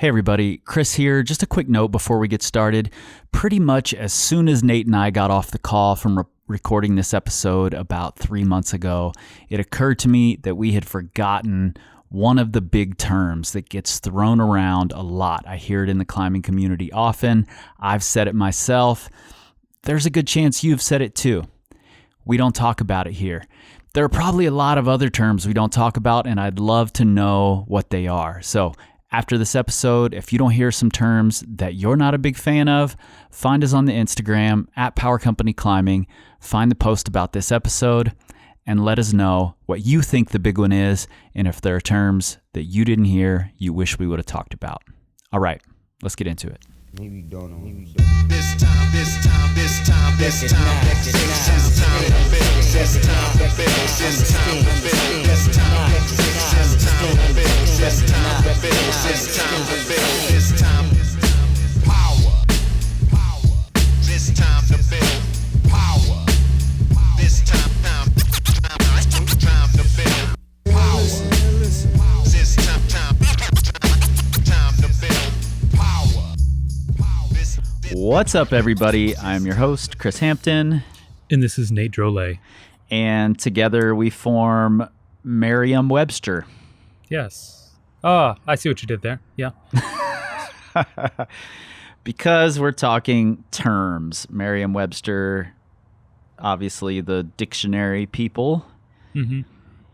Hey everybody, Chris here. Just a quick note before we get started. Pretty much as soon as Nate and I got off the call from recording this episode about 3 months ago, it occurred to me that we had forgotten one of the big terms that gets thrown around a lot. I hear it in the climbing community often. I've said it myself. There's a good chance you've said it too. We don't talk about it here. There are probably a lot of other terms we don't talk about, and I'd love to know what they are. So after this episode, if you don't hear some terms that you're not a big fan of, find us on the Instagram at Power Company Climbing, find the post about this episode, and let us know what you think the big one is, and if there are terms that you didn't hear you wish we would have talked about. All right, let's get into it. Maybe don't know. This time, this time, this time, this time, this time to build, this time to build, this time to build, this time to build, this time to build, this time to build, this time power, this time to build power, this time to build power, this time to build power. What's up, everybody? I'm your host, Chris Hampton. And this is Nate Drolet. And together we form Merriam-Webster. Yes. I see what you did there. Yeah. Because we're talking terms. Merriam-Webster, obviously the dictionary people. Mm-hmm.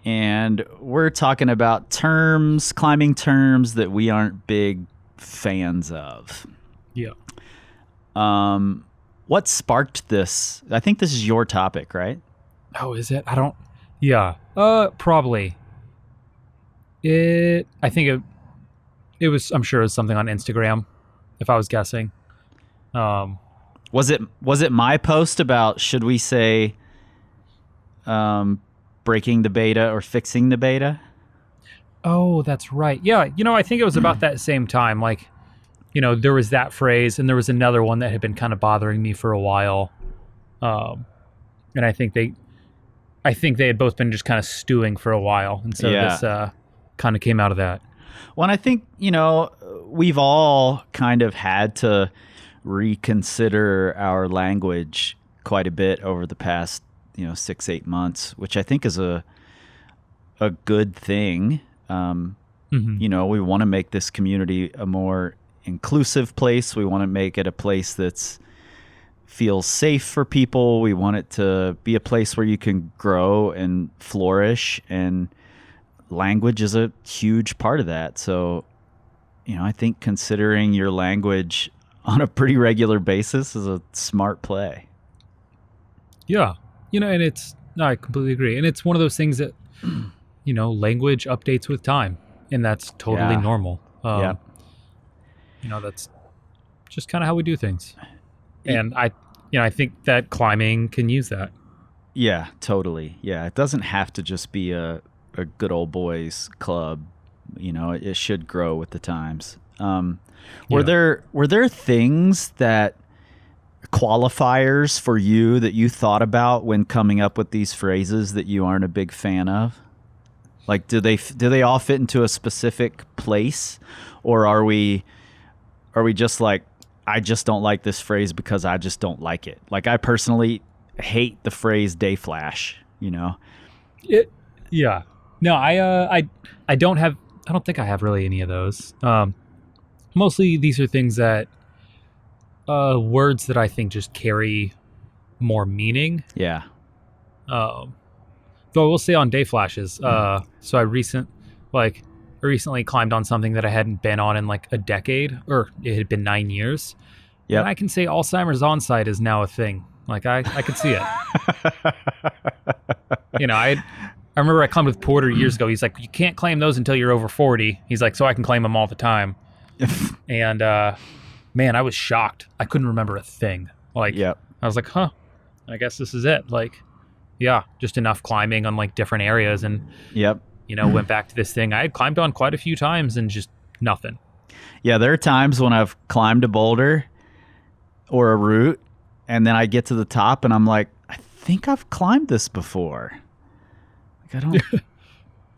And we're talking about terms, climbing terms that we aren't big fans of. Yeah. What sparked this? I think this is your topic, right? Oh, is it? Yeah. Probably. I think it was, I'm sure it was something on Instagram, if I was guessing. Was it my post about, should we say, breaking the beta or fixing the beta? Oh, that's right. Yeah. I think it was about that same time. Like, there was that phrase, and there was another one that had been kind of bothering me for a while. And I think they had both been just kind of stewing for a while. And so this kind of came out of that. Well, and I think, we've all kind of had to reconsider our language quite a bit over the past, 6-8 months, which I think is a good thing. Mm-hmm. We want to make this community a more inclusive place. We want to make it a place that's feels safe for people. We want it to be a place where you can grow and flourish, and language is a huge part of that. So, I think considering your language on a pretty regular basis is a smart play. Yeah. And I completely agree. And it's one of those things that, language updates with time, and that's totally normal. Yeah. That's just kind of how we do things. And I think that climbing can use that. Yeah, totally. Yeah, it doesn't have to just be a good old boys club. It should grow with the times. Were there things that qualifiers for you that you thought about when coming up with these phrases that you aren't a big fan of? Like, do they all fit into a specific place, or are we just like, I just don't like this phrase because I just don't like it? Like, I personally hate the phrase day flash, Yeah. No, I don't think I have really any of those. Mostly these are things that, words that I think just carry more meaning. Yeah. Though I will say on day flashes, so I recently climbed on something that I hadn't been on in like a decade, or it had been 9 years. Yeah. And I can say Alzheimer's on-site is now a thing. Like I could see it. I remember I climbed with Porter years ago. He's like, you can't claim those until you're over 40. He's like, so I can claim them all the time. And man, I was shocked. I couldn't remember a thing. Like, I was like, I guess this is it. Like, yeah, just enough climbing on like different areas, and went back to this thing I had climbed on quite a few times and just nothing. Yeah, there are times when I've climbed a boulder or a route, and then I get to the top and I'm like, I think I've climbed this before. Like,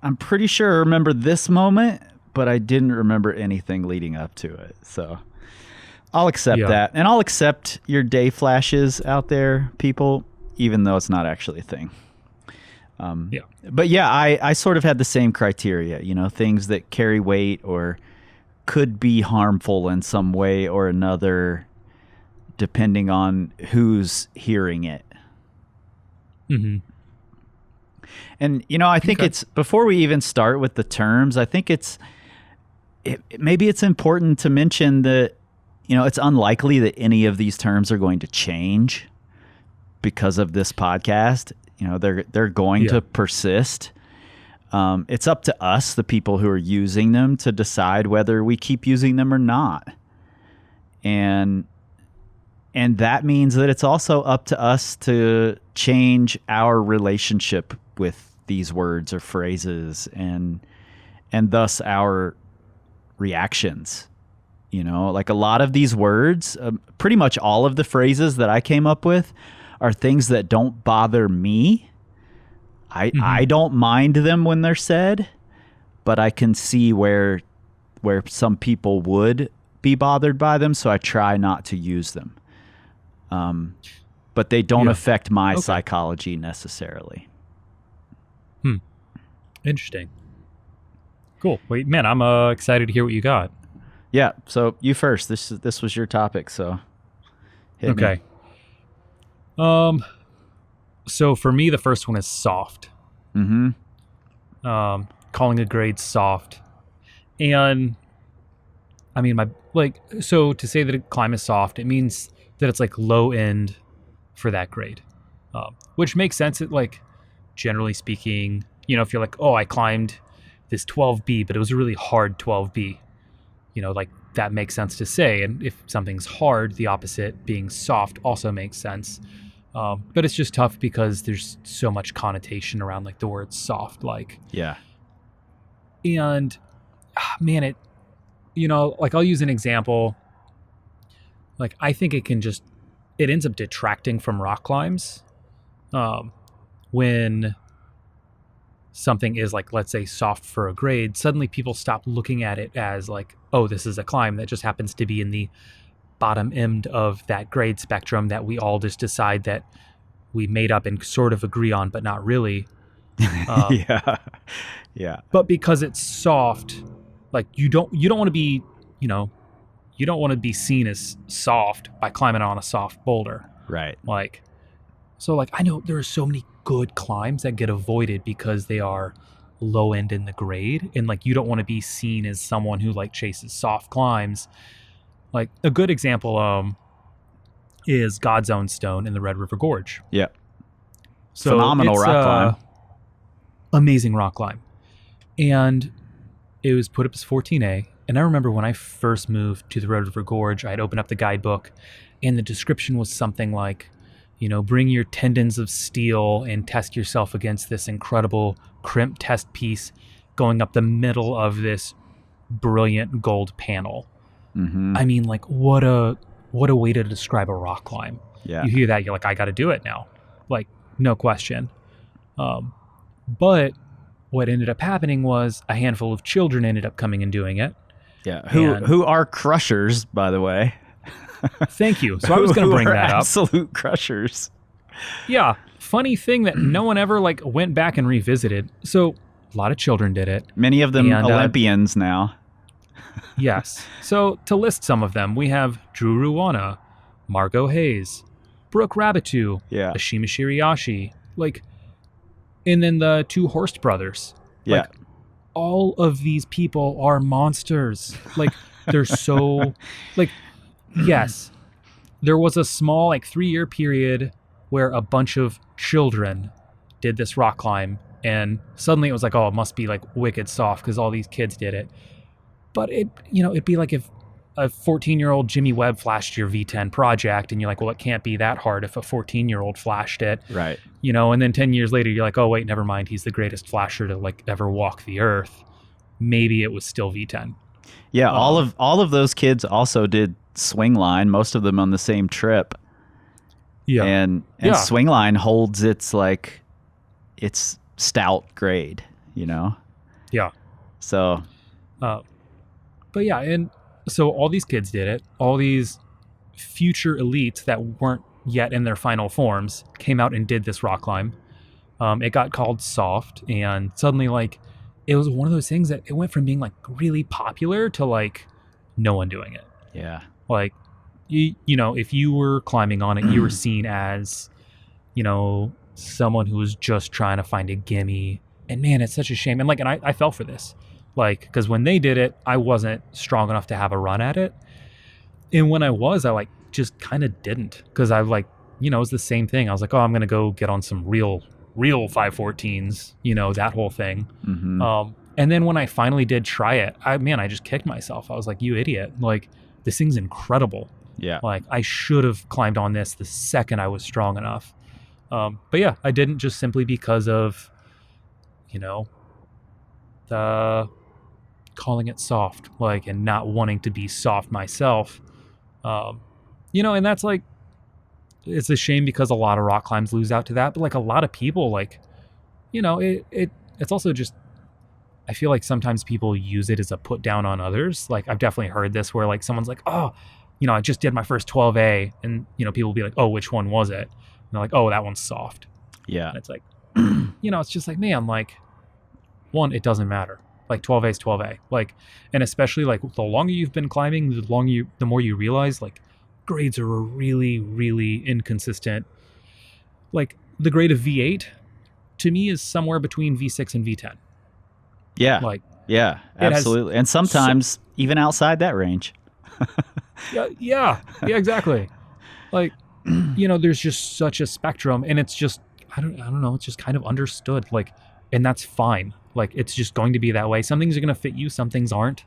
I'm pretty sure I remember this moment, but I didn't remember anything leading up to it. So I'll accept Yeah. that. And I'll accept your day flashes out there, people, even though it's not actually a thing. Yeah. But yeah, I sort of had the same criteria, you know, things that carry weight or could be harmful in some way or another, depending on who's hearing it. Mm-hmm. And, you know, I think Okay. it's, before we even start with the terms, I think maybe it's important to mention that, you know, it's unlikely that any of these terms are going to change because of this podcast. You know, they're going to persist. It's up to us, the people who are using them, to decide whether we keep using them or not. And that means that it's also up to us to change our relationship with these words or phrases and thus our reactions. You know, like a lot of these words, pretty much all of the phrases that I came up with are things that don't bother me. I don't mind them when they're said, but I can see where some people would be bothered by them, so I try not to use them. But they don't affect my psychology necessarily. Interesting. Cool. Wait, man, I'm excited to hear what you got. Yeah, so you first. This was your topic, so hit me. Okay. So for me, the first one is soft. Mm-hmm. Calling a grade soft. And I mean, so to say that a climb is soft, it means that it's like low end for that grade, which makes sense. Like, generally speaking, you know, if you're like, oh, I climbed this 12B, but it was a really hard 12B, you know, like that makes sense to say. And if something's hard, the opposite being soft also makes sense. But it's just tough because there's so much connotation around like the word soft, like, Yeah. and man, it, you know, like I'll use an example. Like I think it ends up detracting from rock climbs. When something is like, let's say soft for a grade, suddenly people stop looking at it as like, oh, this is a climb that just happens to be in the bottom end of that grade spectrum that we all just decide that we made up and sort of agree on, but not really. Yeah. But because it's soft, like you don't want to be, you know, you don't want to be seen as soft by climbing on a soft boulder. Right. Like, so like, I know there are so many good climbs that get avoided because they are low end in the grade. And like, you don't want to be seen as someone who like chases soft climbs. Like a good example, is God's Own Stone in the Red River Gorge. Yeah. So Phenomenal it's, rock climb. Amazing rock climb. And it was put up as 14A. And I remember when I first moved to the Red River Gorge, I'd open up the guidebook and the description was something like, you know, bring your tendons of steel and test yourself against this incredible crimp test piece going up the middle of this brilliant gold panel. Mm-hmm. I mean, like, what a way to describe a rock climb. Yeah. You hear that, you're like, I got to do it now. Like, no question. But what ended up happening was a handful of children ended up coming and doing it. Yeah. Who are crushers, by the way. Thank you. So I was going to bring Who are that up. Absolute crushers. Yeah. Funny thing that no one ever like went back and revisited. So a lot of children did it. Many of them And, Olympians now. Yes. So to list some of them, we have Drew Ruwana, Margot Hayes, Brooke Rabitu, Yeah. Ashima Shiriashi, like, and then the two Horst brothers. Yeah. Like, all of these people are monsters. Like, they're so, like, yes, there was a small, like, 3-year period where a bunch of children did this rock climb, and suddenly it was like, oh, it must be, like, wicked soft because all these kids did it. But it, you know, it'd be like if a 14-year-old Jimmy Webb flashed your V10 project, and you're like, well, it can't be that hard if a 14-year-old flashed it. Right. You know, and then 10 years later, you're like, oh, wait, never mind. He's the greatest flasher to like ever walk the earth. Maybe it was still V10. Yeah. All of those kids also did swing line, most of them on the same trip. Yeah. And swing line holds its stout grade, you know? Yeah. So But yeah, and so all these kids did it. All these future elites that weren't yet in their final forms came out and did this rock climb. It got called soft, and suddenly, like, it was one of those things that it went from being like really popular to like no one doing it. Yeah. Like, you know, if you were climbing on it, you were seen as, you know, someone who was just trying to find a gimme. And man, it's such a shame. And like, and I fell for this, like, because when they did it, I wasn't strong enough to have a run at it. And when I was, I like just kind of didn't, because I like, you know, it was the same thing. I was like, oh, I'm gonna go get on some real 514s, you know, that whole thing. Mm-hmm. And then when I finally did try it, I just kicked myself. I was like, you idiot! Like, this thing's incredible. Yeah. Like, I should have climbed on this the second I was strong enough. But yeah, I didn't, just simply because of, you know, the calling it soft, like, and not wanting to be soft myself. You know, and that's like, it's a shame because a lot of rock climbs lose out to that. But like, a lot of people, like, you know, it's also just, I feel like sometimes people use it as a put down on others. Like, I've definitely heard this where like someone's like, oh, you know, I just did my first 12A, and, you know, people will be like, oh, which one was it? And they're like, oh, that one's soft. Yeah. And it's like, you know, it's just like, man, like, one, it doesn't matter. Like, 12A is 12A. Like, and especially like the longer you've been climbing, the more you realize like grades are a really, really inconsistent. Like, the grade of V8 to me is somewhere between V6 and V10. Yeah. Like, yeah, absolutely. And sometimes even outside that range. yeah, exactly. Like, you know, there's just such a spectrum, and it's just, I don't know, it's just kind of understood. Like, and that's fine. Like, it's just going to be that way. Some things are going to fit you, some things aren't.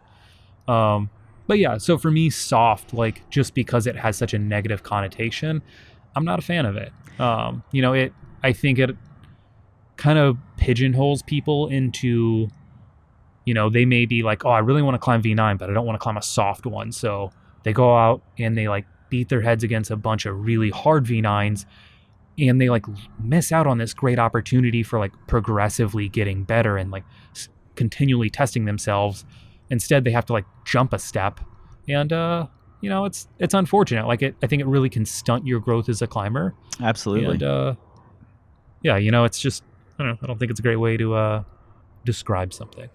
But yeah, so for me, soft, like, just because it has such a negative connotation, I'm not a fan of it. You know, I think it kind of pigeonholes people into, you know, they may be like, oh, I really want to climb V9, but I don't want to climb a soft one. So they go out and they like beat their heads against a bunch of really hard V9s, and they like miss out on this great opportunity for like progressively getting better and like continually testing themselves. Instead, they have to like jump a step, and you know, it's unfortunate. Like, I think it really can stunt your growth as a climber. Absolutely. And yeah, you know, it's just, I don't think it's a great way to describe something.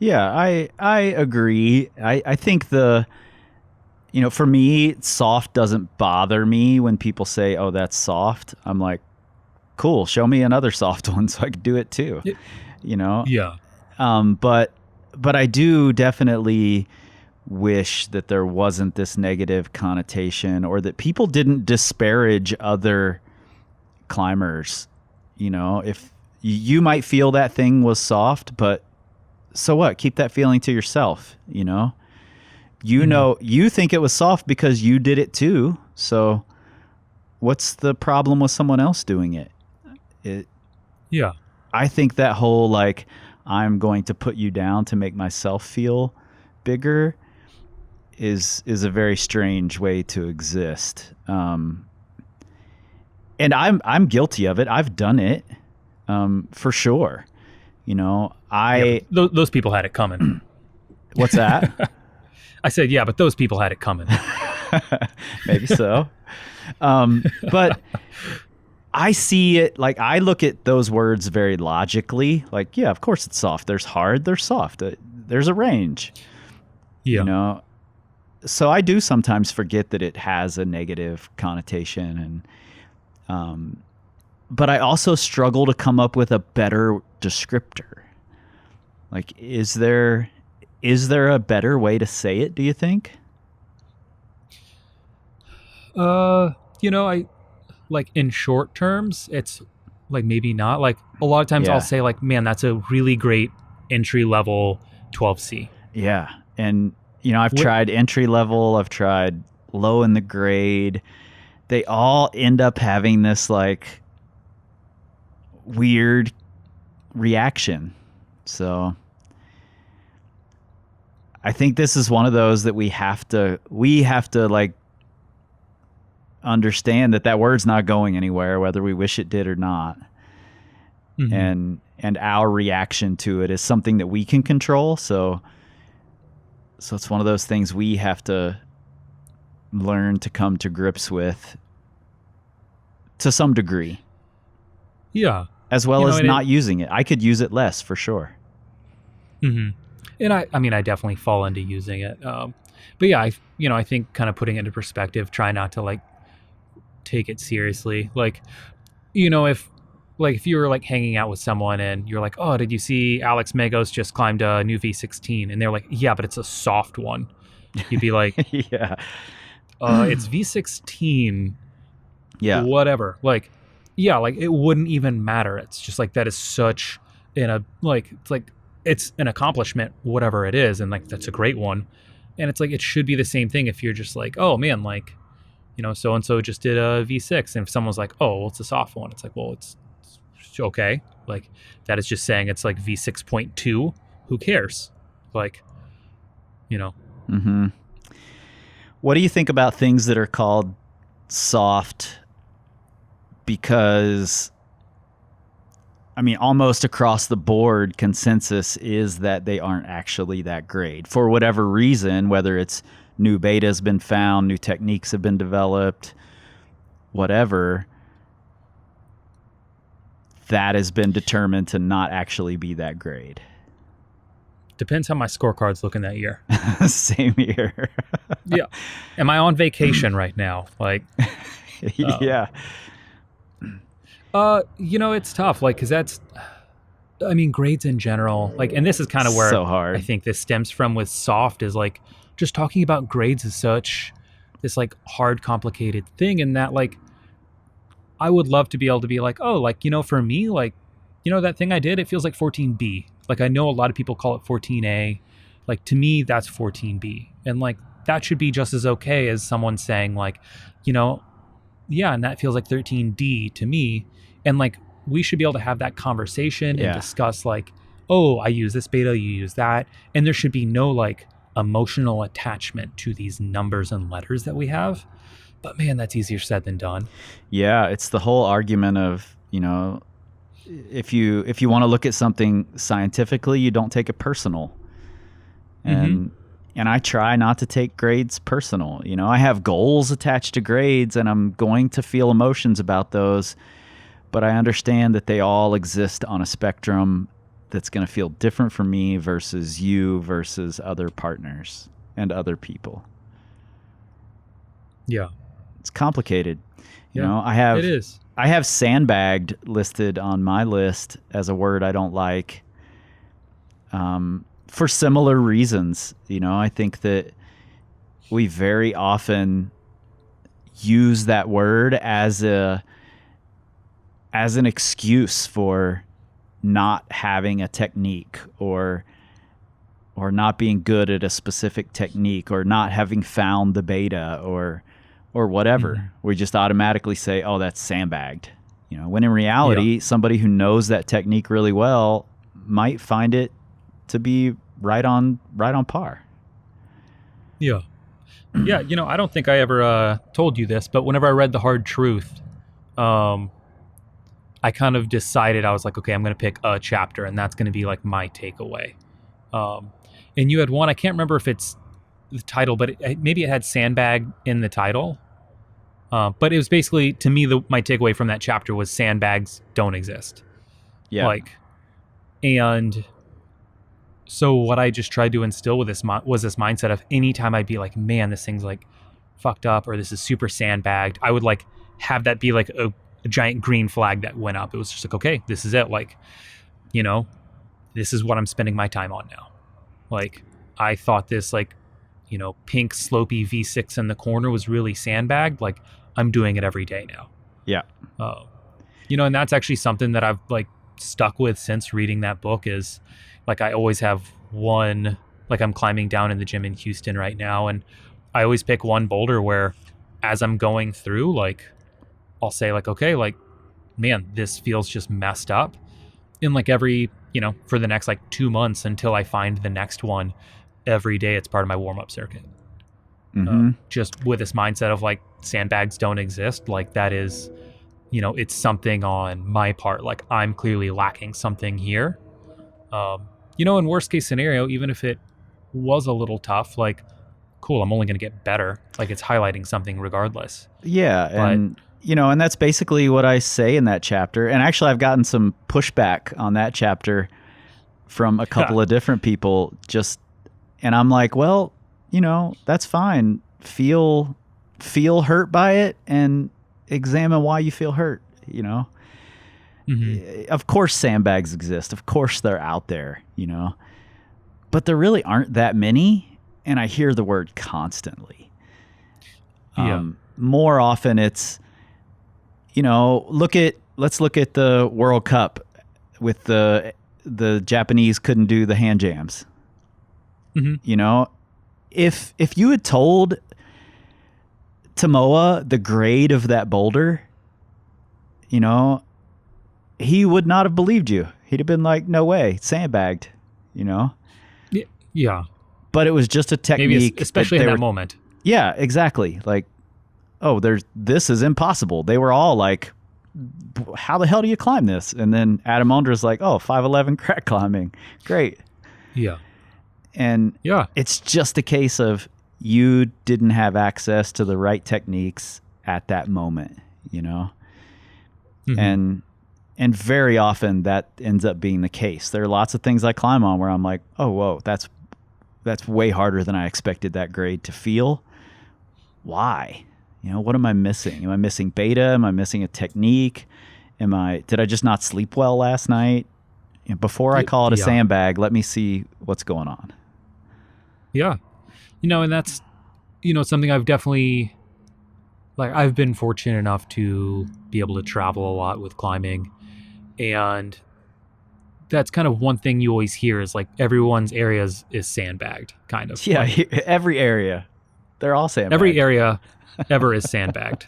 Yeah, I agree. I think you know, for me, soft doesn't bother me when people say, oh, that's soft. I'm like, cool, show me another soft one so I can do it too. You know? Yeah. But I do definitely wish that there wasn't this negative connotation, or that people didn't disparage other climbers. You know, if you might feel that thing was soft, but so what? Keep that feeling to yourself, you know? You know, you think it was soft because you did it too. So what's the problem with someone else doing it? Yeah. I think that whole, like, I'm going to put you down to make myself feel bigger is a very strange way to exist. And I'm guilty of it. I've done it, for sure. You know, those people had it coming. What's that? I said, yeah, but those people had it coming. Maybe so. But I see it, like, I look at those words very logically. Like, yeah, of course it's soft. There's hard, there's soft. There's a range. Yeah. You know? So I do sometimes forget that it has a negative connotation, and but I also struggle to come up with a better descriptor. Like, is there a better way to say it, do you think? You know, I like, in short terms, it's like, maybe not. Like, a lot of times I'll say like, man, that's a really great entry level 12C. Yeah. And you know, I've tried entry level, I've tried low in the grade. They all end up having this like weird reaction. So I think this is one of those that we have to like understand that word's not going anywhere, whether we wish it did or not. Mm-hmm. And our reaction to it is something that we can control. So So it's one of those things we have to learn to come to grips with to some degree. Yeah. As well as not using it. I could use it less for sure. Mm-hmm. And I mean, I definitely fall into using it. But yeah, I think kind of putting it into perspective, try not to like take it seriously. Like, if you were like hanging out with someone and you're like, oh, did you see Alex Magos just climbed a new V16? And they're like, yeah, but it's a soft one. You'd be like, yeah, it's V16. Yeah. Whatever. Like, yeah, like it wouldn't even matter. It's just like that is such it's an accomplishment, whatever it is. And like, that's a great one. And it's like, it should be the same thing if you're just like, oh man, like, so-and-so just did a V6. And if someone's like, oh, well, it's a soft one. It's like, well, it's okay. Like that is just saying it's like V6.2. Who cares? Like, Mm-hmm. What do you think about things that are called soft? Because, I mean, almost across the board, consensus is that they aren't actually that great for whatever reason, whether it's new beta has been found, new techniques have been developed, whatever, that has been determined to not actually be that great. Depends how my scorecard's looking that year. Same here. Yeah. Am I on vacation right now? Like, yeah. It's tough, like, because grades in general, like, and this is kind of where so hard. I think this stems from with soft is like, just talking about grades is such this like hard, complicated thing. And that like, I would love to be able to be like, oh, like, for me, like, that thing I did, it feels like 14B. Like, I know a lot of people call it 14A. Like, to me, that's 14B. And like, that should be just as okay as someone saying like, yeah, and that feels like 13D to me. And like, we should be able to have that conversation and discuss like, oh, I use this beta, you use that. And there should be no like emotional attachment to these numbers and letters that we have. But man, that's easier said than done. Yeah, it's the whole argument of, if you want to look at something scientifically, you don't take it personal. And I try not to take grades personal. I have goals attached to grades and I'm going to feel emotions about those, but I understand that they all exist on a spectrum that's going to feel different for me versus you versus other partners and other people. Yeah. It's complicated. It is. I have sandbagged listed on my list as a word I don't like. For similar reasons. I think that we very often use that word as an excuse for not having a technique or not being good at a specific technique or not having found the beta or whatever. We just automatically say, oh, that's sandbagged. When in reality, somebody who knows that technique really well might find it to be right on par. Yeah. Yeah. I don't think I ever told you this, but whenever I read The Hard Truth, I kind of decided, I was like, okay, I'm going to pick a chapter and that's going to be like my takeaway. And you had one, I can't remember if it's the title, but maybe it had sandbag in the title. But it was basically, to me, my takeaway from that chapter was sandbags don't exist. Yeah. And so what I just tried to instill with this was this mindset of anytime I'd be like, man, this thing's like fucked up or this is super sandbagged, I would like have that be like a giant green flag that went up. It was just like, okay, this is it. Like, this is what I'm spending my time on now. Like, I thought this like, pink slopey V6 in the corner was really sandbagged. Like, I'm doing it every day now. Yeah. And that's actually something that I've like stuck with since reading that book is like, I always have one, like I'm climbing down in the gym in Houston right now. And I always pick one boulder where as I'm going through, like, I'll say like, okay, like, man, this feels just messed up. And like every, for the next like 2 months until I find the next one, every day it's part of my warm-up circuit. Just with this mindset of like sandbags don't exist. Like that is, it's something on my part. Like I'm clearly lacking something here. In worst case scenario, even if it was a little tough, like, cool, I'm only going to get better. Like, it's highlighting something regardless. Yeah, and and that's basically what I say in that chapter. And actually, I've gotten some pushback on that chapter from a couple of different people. And I'm like, well, that's fine. Feel hurt by it and examine why you feel hurt. Of course, sandbags exist. Of course, they're out there. But there really aren't that many, and I hear the word constantly. More often, it's let's look at the World Cup with the Japanese couldn't do the hand jams. If you had told Tomoa the grade of that boulder, he would not have believed you. He'd have been like, no way, sandbagged, Yeah. But it was just a technique. Maybe especially in that moment. Yeah, exactly. Like, oh, this is impossible. They were all like, how the hell do you climb this? And then Adam Ondra's like, oh, 5'11" crack climbing. Great. Yeah. And it's just a case of you didn't have access to the right techniques at that moment, And very often that ends up being the case. There are lots of things I climb on where I'm like, oh, whoa, that's way harder than I expected that grade to feel. Why? What am I missing? Am I missing beta? Am I missing a technique? Did I just not sleep well last night? Before I call it a sandbag, let me see what's going on. Yeah. And that's, something I've definitely, I've been fortunate enough to be able to travel a lot with climbing. And that's kind of one thing you always hear is like everyone's areas is sandbagged, kind of. Yeah, every area. They're all sandbagged. Every area ever is sandbagged.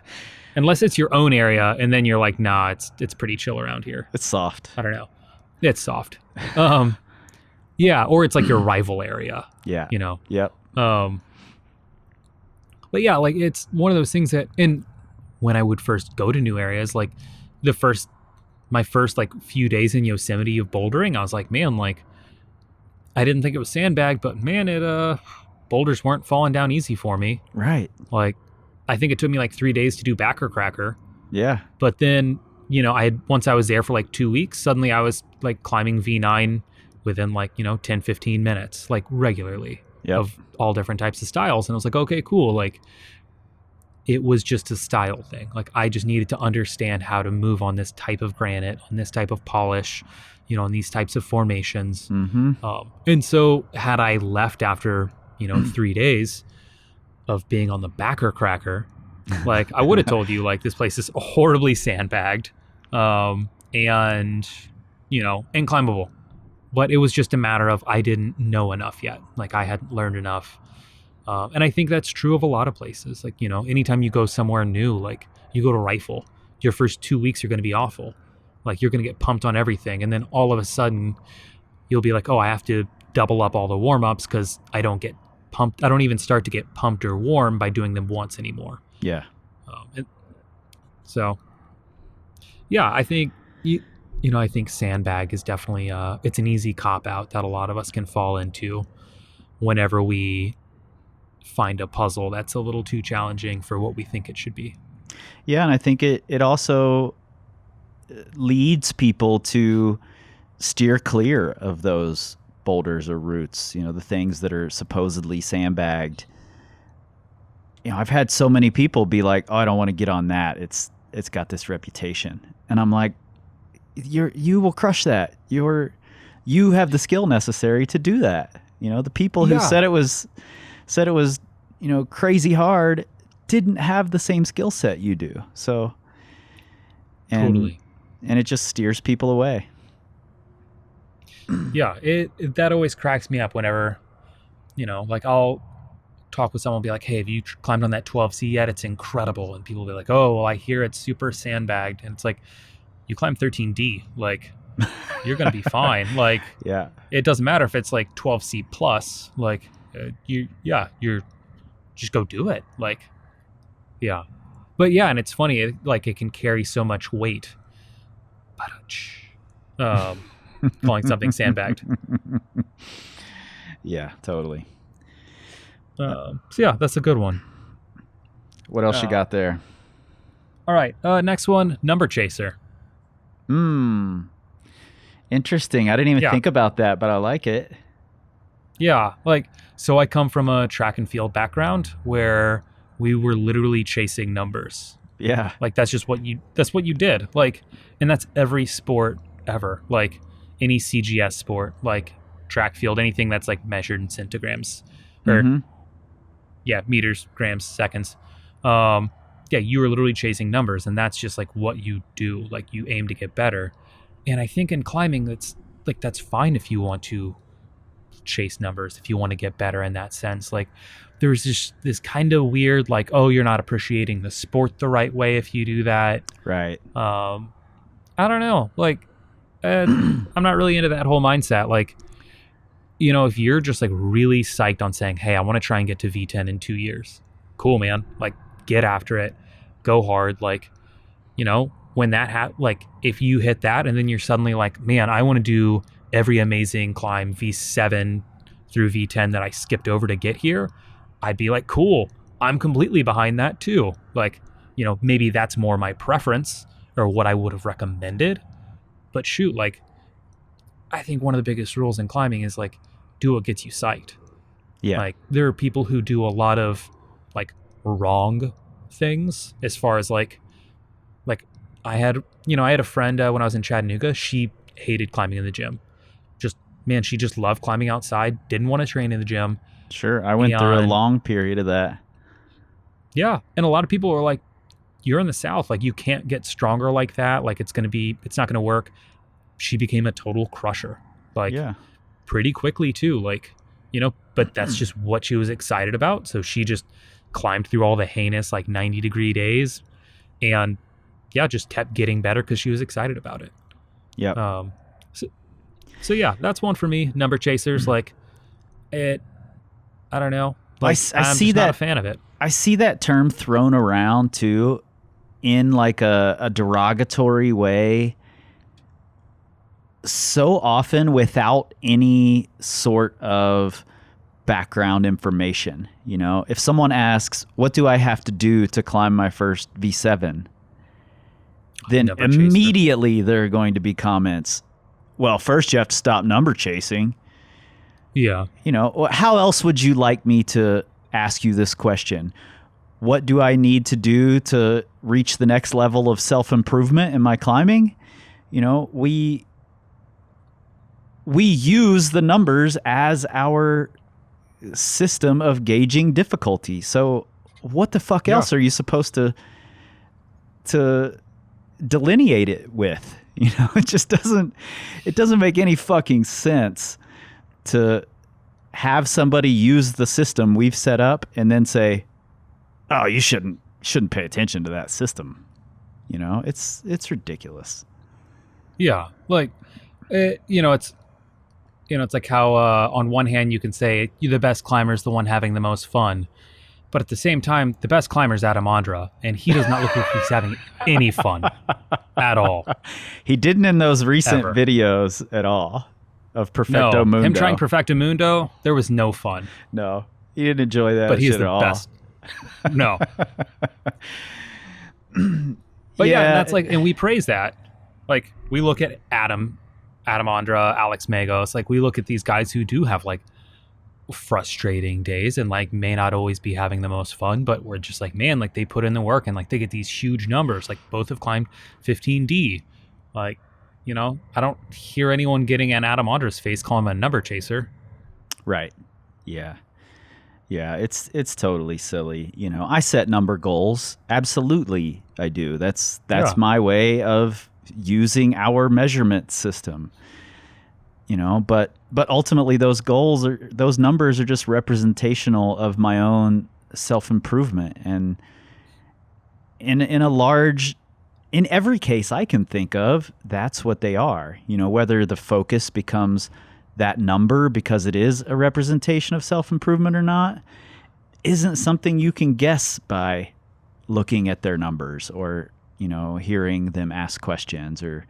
Unless it's your own area, and then you're like, nah, it's pretty chill around here. It's soft. I don't know. It's soft. Yeah, or it's like your rival area. Yeah. Yep. But yeah, like it's one of those things that, and when I would first go to new areas, like my first like few days in Yosemite of bouldering, I was like, man, like I didn't think it was sandbag, but man, boulders weren't falling down easy for me. Right. Like, I think it took me like 3 days to do backer cracker. Yeah. But then, once I was there for like 2 weeks, suddenly I was like climbing V9 within like, 10, 15 minutes, like regularly of all different types of styles. And I was like, okay, cool. Like it was just a style thing. Like I just needed to understand how to move on this type of granite, on this type of polish, on these types of formations. Mm-hmm. And so had I left after, 3 days of being on the backer cracker, like I would have told you like this place is horribly sandbagged, and inclimbable. But it was just a matter of I didn't know enough yet. Like I hadn't learned enough. And I think that's true of a lot of places. Like, anytime you go somewhere new, like you go to Rifle, your first 2 weeks are going to be awful. Like you're going to get pumped on everything. And then all of a sudden you'll be like, oh, I have to double up all the warm-ups because I don't get pumped. I don't even start to get pumped or warm by doing them once anymore. Yeah. So, yeah, I think I think sandbag is definitely it's an easy cop out that a lot of us can fall into whenever we find a puzzle that's a little too challenging for what we think it should be. Yeah, and I think it also leads people to steer clear of those boulders or roots, the things that are supposedly sandbagged. I've had so many people be like, oh, I don't want to get on that. It's got this reputation. And I'm like, you will crush that. You have the skill necessary to do that. The people who said it was crazy hard didn't have the same skill set you do. So Totally. And it just steers people away. Yeah, that always cracks me up whenever, like I'll talk with someone and be like, hey, have you climbed on that 12C yet? It's incredible. And people will be like, oh, well, I hear it's super sandbagged. And it's like, you climb 13D, like you're going to be fine. Like, yeah, it doesn't matter if it's like 12C plus, like you're just go do it. Like, yeah. But yeah, and it's funny, it can carry so much weight. Calling something sandbagged. Yeah, totally. So yeah, that's a good one. What else you got there? All right, next one, number chaser. Interesting. I didn't even Yeah. think about that, but I like it. Yeah, like, so I come from a track and field background where we were literally chasing numbers. Yeah. Like, that's what you did. Like, and that's every sport ever. Like, any CGS sport, like track field, anything that's like measured in centigrams or meters, grams, seconds. You were literally chasing numbers, and that's just like what you do. Like, you aim to get better. And I think in climbing, that's fine if you want to chase numbers, if you want to get better in that sense. Like, there's just this kind of weird, like, oh, you're not appreciating the sport the right way if you do that. Right. I don't know. Like, I'm not really into that whole mindset. Like, if you're just like really psyched on saying, hey, I want to try and get to V10 in 2 years. Cool, man. Like, get after it. Go hard. Like, when that like, if you hit that and then you're suddenly like, man, I want to do every amazing climb V7 through V10 that I skipped over to get here, I'd be like, cool, I'm completely behind that too. Like, maybe that's more my preference or what I would have recommended. But shoot, like, I think one of the biggest rules in climbing is like, do what gets you psyched. Yeah. Like, there are people who do a lot of like wrong things as far as like I had a friend when I was in Chattanooga. She hated climbing in the gym. She just loved climbing outside, didn't want to train in the gym. Sure. I went through a long period of that. Yeah. And a lot of people are like, you're in the South, like, you can't get stronger like that. Like, it's not going to work. She became a total crusher. Like, pretty quickly too. Like, but that's just what she was excited about. So she just climbed through all the heinous, like 90-degree days and just kept getting better because she was excited about it. Yeah. So yeah, that's one for me. Number chasers, like, I don't know. Like, I'm see just that, not a fan of it. I see that term thrown around too, in like a derogatory way, so often without any sort of background information. If someone asks, what do I have to do to climb my first V7? Then immediately there are going to be comments. Well, first you have to stop number chasing. Yeah. How else would you like me to ask you this question? What do I need to do to reach the next level of self-improvement in my climbing? We use the numbers as our system of gauging difficulty. So what the fuck else are you supposed to delineate it with? It just doesn't make any fucking sense to have somebody use the system we've set up and then say, oh, you shouldn't pay attention to that system. It's ridiculous. Yeah. Like, it's like how on one hand you can say you're the best climber is the one having the most fun. But at the same time, the best climber is Adam Ondra, and he does not look like he's having any fun at all. He didn't in those recent Ever. videos at all of Perfecto Mundo. Him trying Perfecto Mundo, there was no fun. No, he didn't enjoy that. But he's shit the at all. best. No. But yeah, and that's like, and we praise that. Like, we look at Adam Ondra, Alex Magos. Like, we look at these guys who do have like frustrating days and like may not always be having the most fun, but we're just like, man, like, they put in the work and like they get these huge numbers. Like, both have climbed 15D. Like, I don't hear anyone getting an Adam Ondra's face calling him a number chaser. Right. Yeah. It's totally silly. I set number goals. Absolutely, I do. That's my way of using our measurement system. But ultimately those numbers are just representational of my own self-improvement. And in every case I can think of, that's what they are. Whether the focus becomes that number because it is a representation of self-improvement or not isn't something you can guess by looking at their numbers or, hearing them ask questions or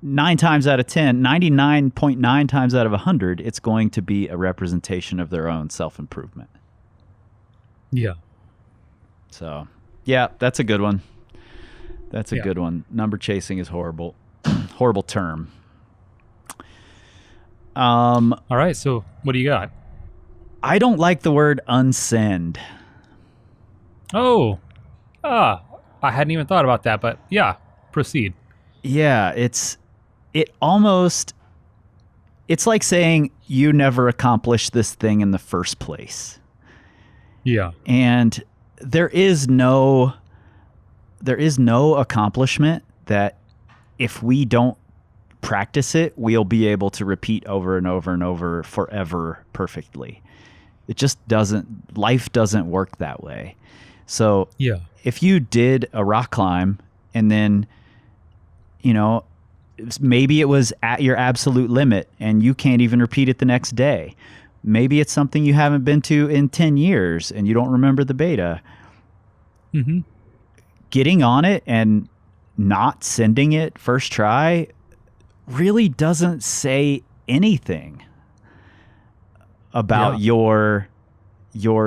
9 times out of 10, 99.9 times out of 100, it's going to be a representation of their own self-improvement. Yeah. So, yeah, that's a good one. That's a good one. Number chasing is horrible. Horrible term. All right, so what do you got? I don't like the word unsend. Oh, I hadn't even thought about that, but yeah, proceed. Yeah, it's like saying you never accomplished this thing in the first place. Yeah. And there is no accomplishment that if we don't practice it, we'll be able to repeat over and over and over forever perfectly. It just doesn't, life doesn't work that way. So yeah, if you did a rock climb and then, maybe it was at your absolute limit and you can't even repeat it the next day. Maybe it's something you haven't been to in 10 years and you don't remember the beta. Mm-hmm. Getting on it and not sending it first try really doesn't say anything about your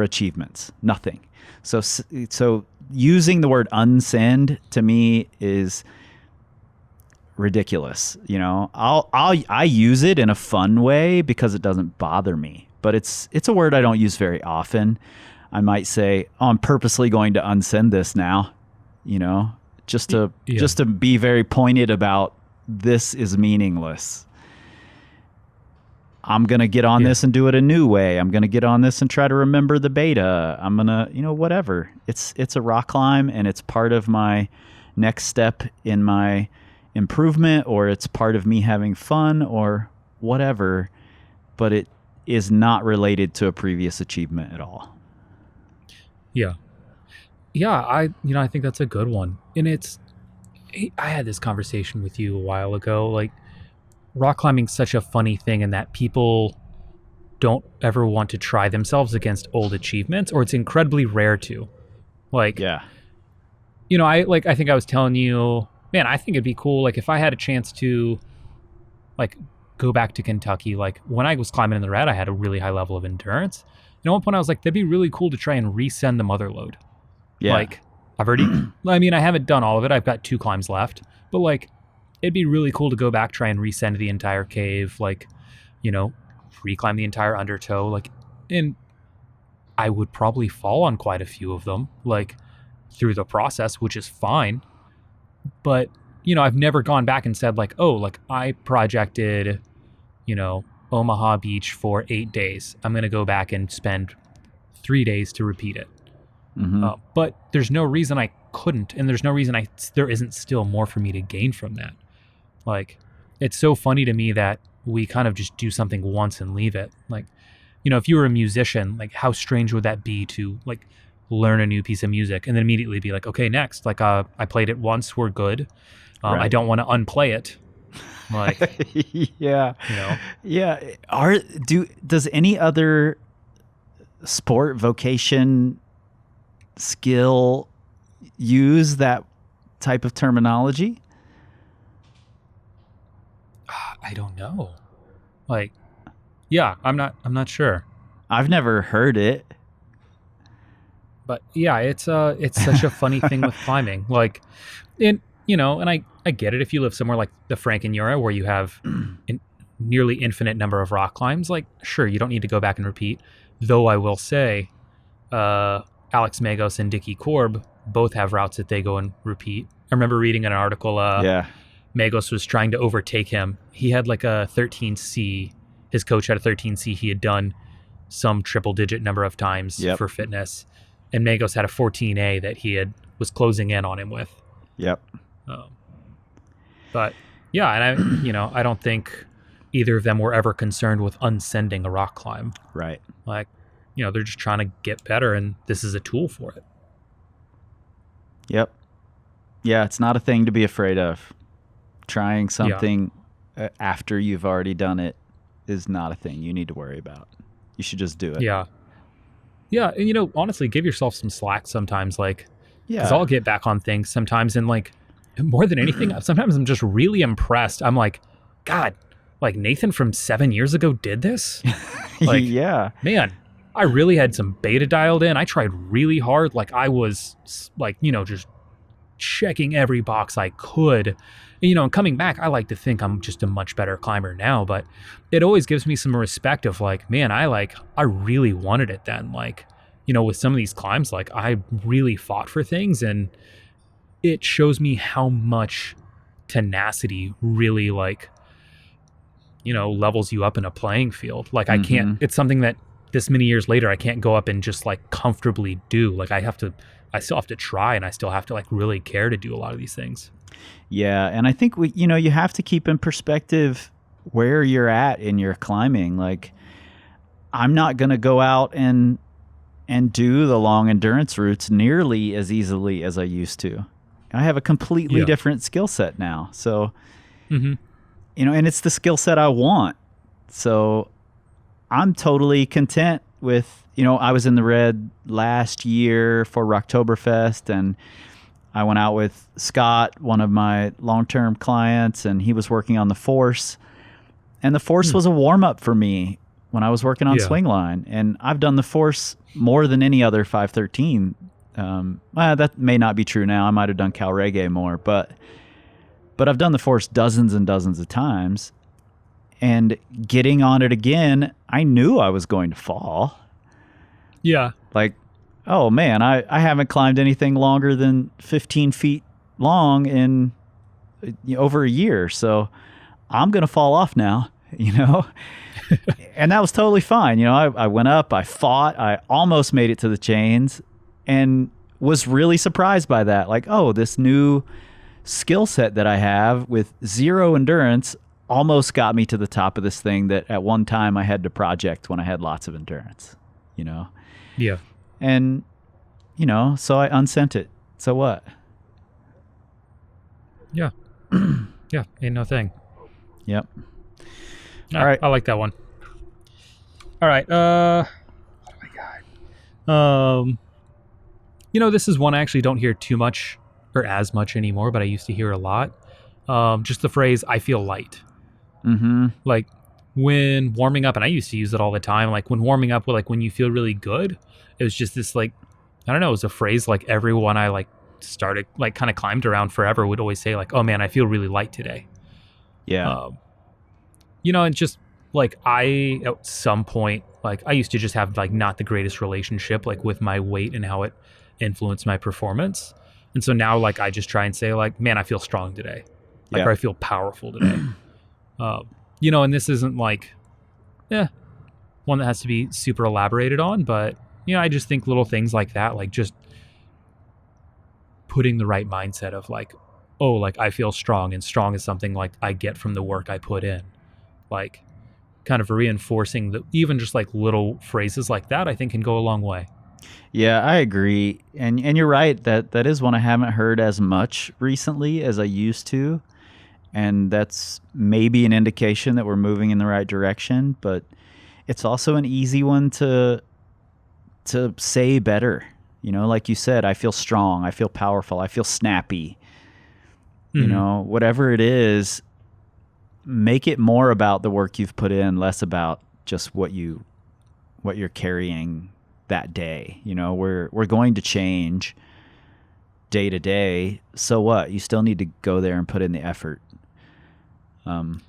achievements. Nothing. So using the word unsend to me is ridiculous. I use it in a fun way because it doesn't bother me, but it's a word I don't use very often. I might say, "Oh, I'm purposely going to unsend this now," just to be very pointed about this is meaningless. I'm going to get on this and do it a new way. I'm going to get on this and try to remember the beta. I'm going to, whatever. It's a rock climb and it's part of my next step in my improvement, or it's part of me having fun or whatever, but it is not related to a previous achievement at all. Yeah. Yeah, I think that's a good one. And I had this conversation with you a while ago, like rock climbing's such a funny thing in that people don't ever want to try themselves against old achievements, or it's incredibly rare to. Like, yeah. I think I was telling you, man, I think it'd be cool, like, if I had a chance to, like, go back to Kentucky, like, when I was climbing in the red, I had a really high level of endurance. And at one point I was like, that'd be really cool to try and resend the mother load. Yeah. Like, I've already, I haven't done all of it. I've got 2 climbs left, but, like, it'd be really cool to go back, try and resend the entire cave, like, reclimb the entire undertow, like, and I would probably fall on quite a few of them, like, through the process, which is fine. But, I've never gone back and said, like, oh, like, I projected, Omaha Beach for 8 days. I'm going to go back and spend 3 days to repeat it. Mm-hmm. But there's no reason I couldn't, and there's no reason there isn't still more for me to gain from that. Like, it's so funny to me that we kind of just do something once and leave it. Like, if you were a musician, like, how strange would that be to, like, learn a new piece of music and then immediately be like, okay, next, like, I played it once, we're good. Right. I don't want to unplay it. Like, yeah, yeah. Does any other sport, vocation, skill use that type of terminology? I don't know. Like, yeah, I'm not sure. I've never heard it. But yeah, it's such a funny thing with climbing. Like, and I get it if you live somewhere like the Frankenjura where you have a nearly infinite number of rock climbs. Like, sure, you don't need to go back and repeat. Though I will say, Alex Magos and Dickie Korb both have routes that they go and repeat. I remember reading an article. Magos was trying to overtake him. He had like a 13C. His coach had a 13C. He had done some triple digit number of times for fitness. And Magos had a 14A that was closing in on him with. Yep. But yeah, and I don't think either of them were ever concerned with unsending a rock climb. Right. Like, they're just trying to get better, and this is a tool for it. Yep. Yeah, it's not a thing to be afraid of. Trying something after you've already done it is not a thing you need to worry about. You should just do it. Yeah. Yeah, and honestly, give yourself some slack sometimes, like, because I'll get back on things sometimes, and like, more than anything, sometimes I'm just really impressed. I'm like, God, like Nathan from 7 years ago did this? Like, yeah. Man, I really had some beta dialed in. I tried really hard. Like I was like, just checking every box I could. And coming back, I like to think I'm just a much better climber now, but it always gives me some respect of like, man, I really wanted it then. Like, with some of these climbs, like I really fought for things, and it shows me how much tenacity really like, levels you up in a playing field. Like I can't, it's something that this many years later, I can't go up and just like comfortably do. Like I still have to try, and I still have to like really care to do a lot of these things. Yeah. And I think you have to keep in perspective where you're at in your climbing. Like I'm not going to go out and do the long endurance routes nearly as easily as I used to. I have a completely different skill set now. So, and it's the skill set I want. So I'm totally content with, I was in the red last year for Rocktoberfest, and I went out with Scott, one of my long-term clients, and he was working on the Force. And the Force was a warm-up for me when I was working on Swingline. And I've done the Force more than any other 513. That may not be true now. I might have done Cal Reggae more, but I've done the Force dozens and dozens of times. And getting on it again, I knew I was going to fall. Yeah. Like, oh man, I haven't climbed anything longer than 15 feet long in over a year. So I'm going to fall off now, and that was totally fine. I went up, I fought, I almost made it to the chains, and was really surprised by that. Like, oh, this new skill set that I have with zero endurance almost got me to the top of this thing that at one time I had to project when I had lots of endurance, Yeah. And, so I unsent it. So what? Yeah. Yeah. Ain't no thing. Yep. All right. I like that one. All right. What do I got? This is one I actually don't hear too much or as much anymore, but I used to hear a lot. Just the phrase, I feel light. Mm-hmm. Like when warming up, and I used to use it all the time. Like when warming up, like when you feel really good, it was just this like, I don't know, it was a phrase like everyone I like started, like kind of climbed around forever would always say like, oh man, I feel really light today. Yeah. And just like I, at some point, like I used to just have like not the greatest relationship like with my weight and how it influenced my performance. And so now like I just try and say like, man, I feel strong today. Like, or I feel powerful today. And this isn't like, one that has to be super elaborated on, but I just think little things like that, like just putting the right mindset of like, oh, like I feel strong, and strong is something like I get from the work I put in. Like kind of reinforcing that even just like little phrases like that, I think can go a long way. Yeah, I agree. And you're right. That is one I haven't heard as much recently as I used to. And that's maybe an indication that we're moving in the right direction, but it's also an easy one to say better. Like you said, I feel strong, I feel powerful, I feel snappy. Whatever it is, make it more about the work you've put in, less about just what you're carrying that day. We're going to change day to day. So what? You still need to go there and put in the effort. And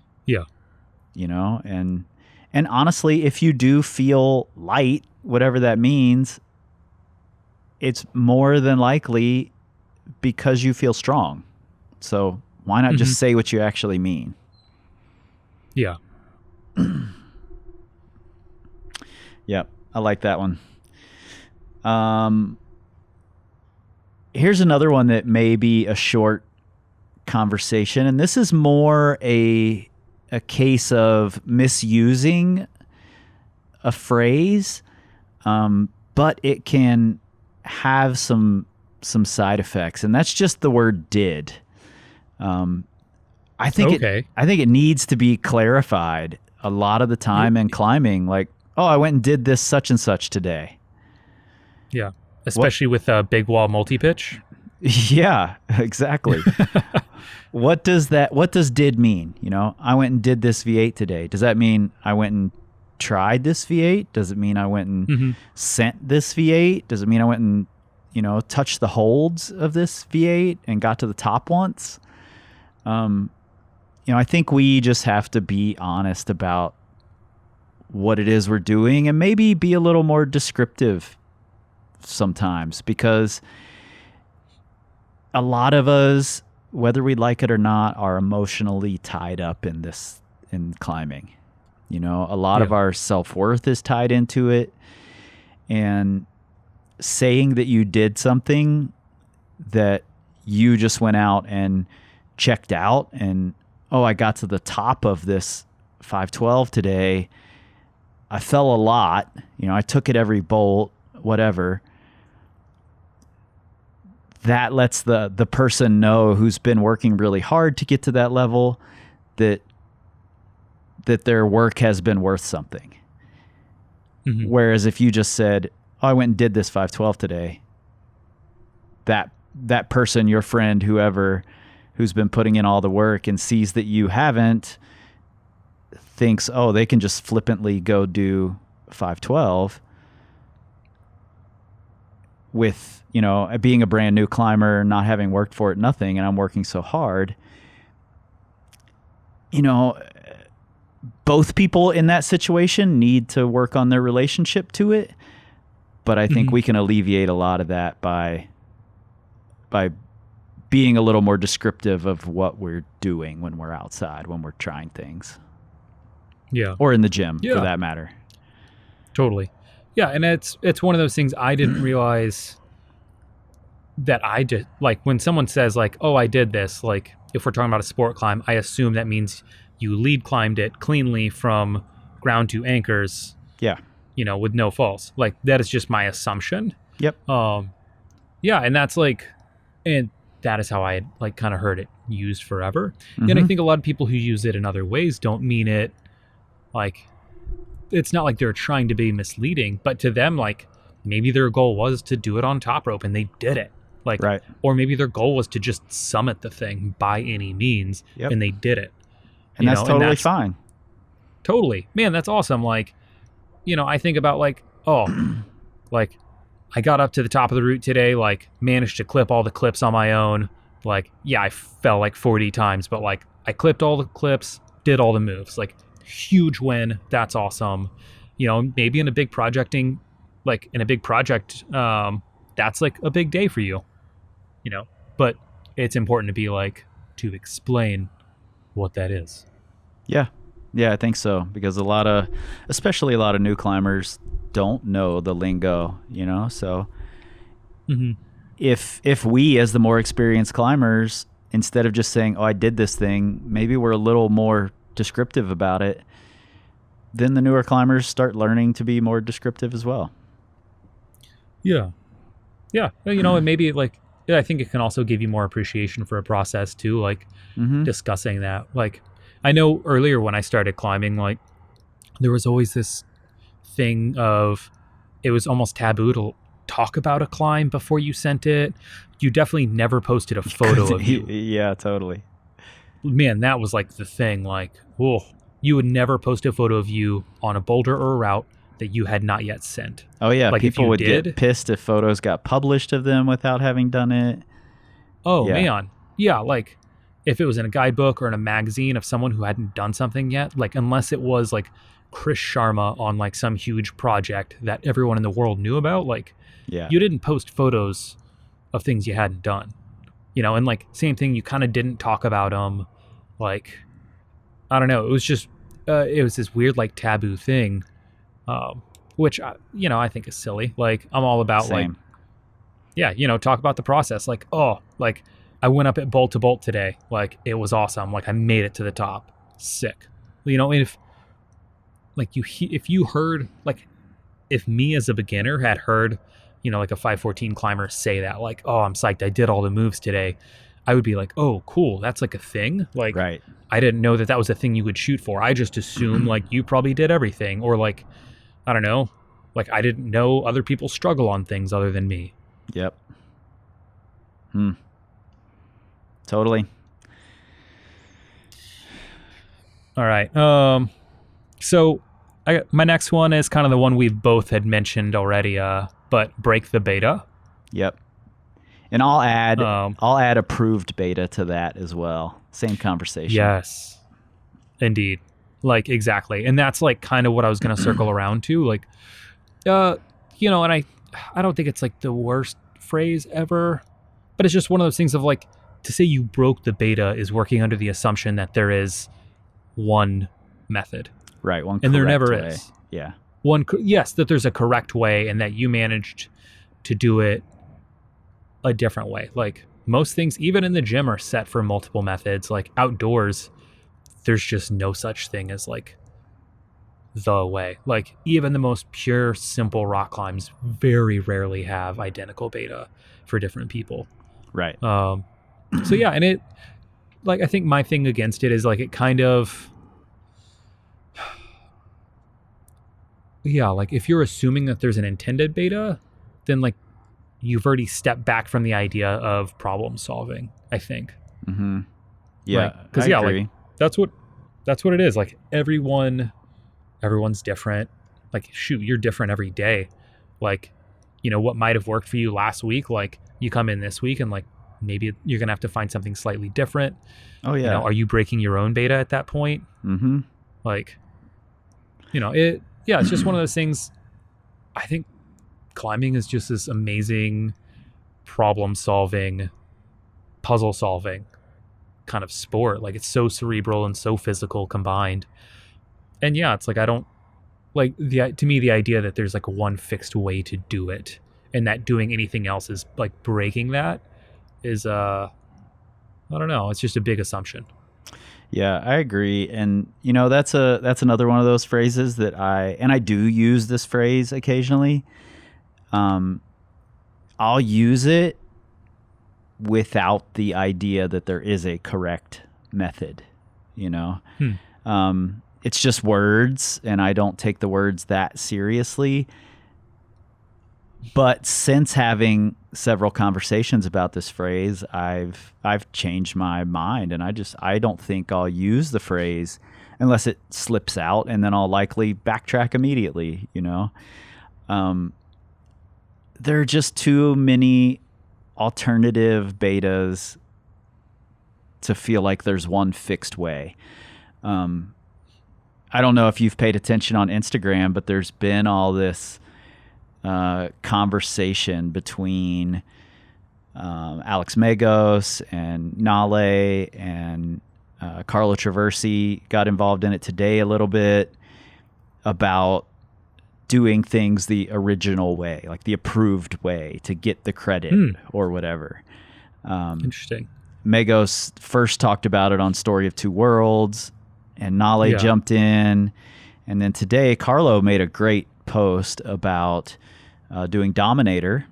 honestly, if you do feel light, whatever that means, it's more than likely because you feel strong. So why not just say what you actually mean? Yeah. Yep. I like that one. Here's another one that may be a short conversation, and this is more a case of misusing a phrase, but it can have some side effects, and that's just the word "did." I think it needs to be clarified a lot of the time in climbing. Like, oh, I went and did this such and such today. Yeah, especially with a big wall multi-pitch. Yeah, exactly. What does did mean? I went and did this V8 today. Does that mean I went and tried this V8? Does it mean I went and sent this V8? Does it mean I went and, touched the holds of this V8 and got to the top once? I think we just have to be honest about what it is we're doing and maybe be a little more descriptive sometimes, because a lot of us, whether we like it or not, are emotionally tied up in climbing. A lot of our self-worth is tied into it, and saying that you did something that you just went out and checked out and, oh, I got to the top of this 512 today. I fell a lot. I took it every bolt, whatever. That lets the person know who's been working really hard to get to that level that their work has been worth something. Mm-hmm. Whereas if you just said, oh, I went and did this 512 today, that person, your friend, whoever, who's been putting in all the work and sees that you haven't, thinks, oh, they can just flippantly go do 512 with, being a brand new climber, not having worked for it, nothing, and I'm working so hard. Both people in that situation need to work on their relationship to it, but I think we can alleviate a lot of that by being a little more descriptive of what we're doing when we're outside, when we're trying things. Yeah. Or in the gym, for that matter. Totally. Yeah, and it's one of those things I didn't realize that I did. Like, when someone says, like, oh, I did this, like, if we're talking about a sport climb, I assume that means you lead climbed it cleanly from ground to anchors. Yeah. With no falls. Like, that is just my assumption. Yep. Yeah, and that's and that is how I had kind of heard it used forever. And I think a lot of people who use it in other ways don't mean it it's not like they're trying to be misleading, but to them, maybe their goal was to do it on top rope and they did it. Right. Or maybe their goal was to just summit the thing by any means, and they did it. And that's totally fine. Totally. Man, that's awesome. I think about I got up to the top of the route today, managed to clip all the clips on my own. I fell 40 times, but I clipped all the clips, did all the moves. Huge win. That's awesome. Maybe in a big project, that's a big day for you, but it's important to be to explain what that is. Yeah. Yeah, I think so, because especially a lot of new climbers don't know the lingo, so if we, as the more experienced climbers, instead of just saying, oh, I did this thing, maybe we're a little more descriptive about it, then the newer climbers start learning to be more descriptive as well. Yeah. And maybe I think it can also give you more appreciation for a process too, discussing that. I know earlier when I started climbing, there was always this thing of, it was almost taboo to talk about a climb before you sent it. You definitely never posted a photo of you. Yeah, totally. Man, that was the thing. You would never post a photo of you on a boulder or a route that you had not yet sent. Oh yeah, people would get pissed if photos got published of them without having done it. Oh man, yeah. If it was in a guidebook or in a magazine of someone who hadn't done something yet, unless it was Chris Sharma on some huge project that everyone in the world knew about, you didn't post photos of things you hadn't done, and same thing, you kind of didn't talk about them. I don't know, it was just it was this weird taboo thing, which I think is silly. I'm all about Same. Talk about the process. I went up at bolt to bolt today. It was awesome. I made it to the top. Sick. If you heard, if me as a beginner had heard, a 514 climber say that, oh, I'm psyched, I did all the moves today, I would be oh, cool, that's a thing. Right. I didn't know that was a thing you would shoot for. I just assumed you probably did everything, or I don't know, I didn't know other people struggle on things other than me. Yep. Totally. All right. So my next one is kind of the one we've both had mentioned already, but break the beta. Yep. And I'll add approved beta to that as well. Same conversation. Yes, indeed. Like, exactly. And that's like kind of what I was going to circle around to. Like, and I don't think it's like the worst phrase ever, but it's just one of those things of like, to say you broke the beta is working under the assumption that there is one method. Right. One and there correct never way. is. Yeah. Yes, that there's a correct way and that you managed to do it a different way. Like most things, even in the gym, are set for multiple methods. Like outdoors, there's just no such thing as like the way. Like even the most pure, simple rock climbs very rarely have identical beta for different people. Right. So yeah, and it, like, I think my thing against it is like it kind of, yeah, like if you're assuming that there's an intended beta, then like you've already stepped back from the idea of problem solving, I think. Mm-hmm. Yeah, because I agree. like that's what it is. Like everyone's different. Like shoot, you're different every day. Like, what might have worked for you last week, like you come in this week and like maybe you're gonna have to find something slightly different. Oh yeah. Are you breaking your own beta at that point? Mm-hmm. Like, it's just one of those things. I think climbing is just this amazing problem solving, puzzle solving kind of sport. Like it's so cerebral and so physical combined. And yeah, it's like, I don't like to me, the idea that there's like one fixed way to do it and that doing anything else is like breaking that is, I don't know. It's just a big assumption. Yeah, I agree. And that's another one of those phrases that I do use this phrase occasionally. I'll use it without the idea that there is a correct method, It's just words and I don't take the words that seriously. But since having several conversations about this phrase, I've changed my mind, and I don't think I'll use the phrase unless it slips out, and then I'll likely backtrack immediately. There are just too many alternative betas to feel like there's one fixed way. I don't know if you've paid attention on Instagram, but there's been all this conversation between Alex Megos and Nale and Carlo Traversi got involved in it today a little bit about doing things the original way, like the approved way to get the credit or whatever. Interesting. Megos first talked about it on Story of Two Worlds, and Nale jumped in. And then today, Carlo made a great post about doing Dominator.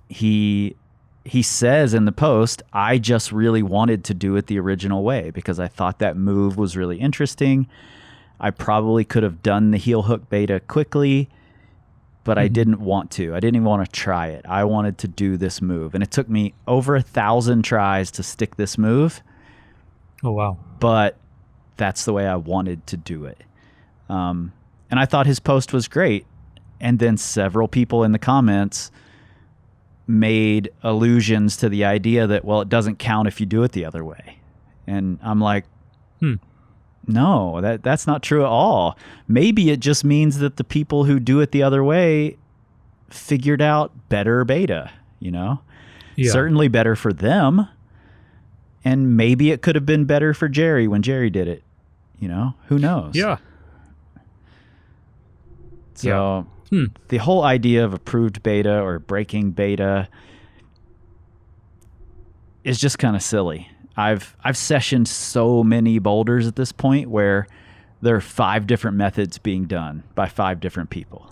He says in the post, I just really wanted to do it the original way because I thought that move was really interesting. I probably could have done the heel hook beta quickly, but I didn't want to. I didn't even want to try it. I wanted to do this move. And it took me over 1,000 tries to stick this move. Oh, wow. But that's the way I wanted to do it. And I thought his post was great. And then several people in the comments made allusions to the idea that, well, it doesn't count if you do it the other way. And I'm like, no, that's not true at all. Maybe it just means that the people who do it the other way figured out better beta, Certainly better for them. And maybe it could have been better for Jerry when Jerry did it. Who knows? Yeah. So the whole idea of approved beta or breaking beta is just kind of silly. I've sessioned so many boulders at this point where there are 5 different methods being done by 5 different people.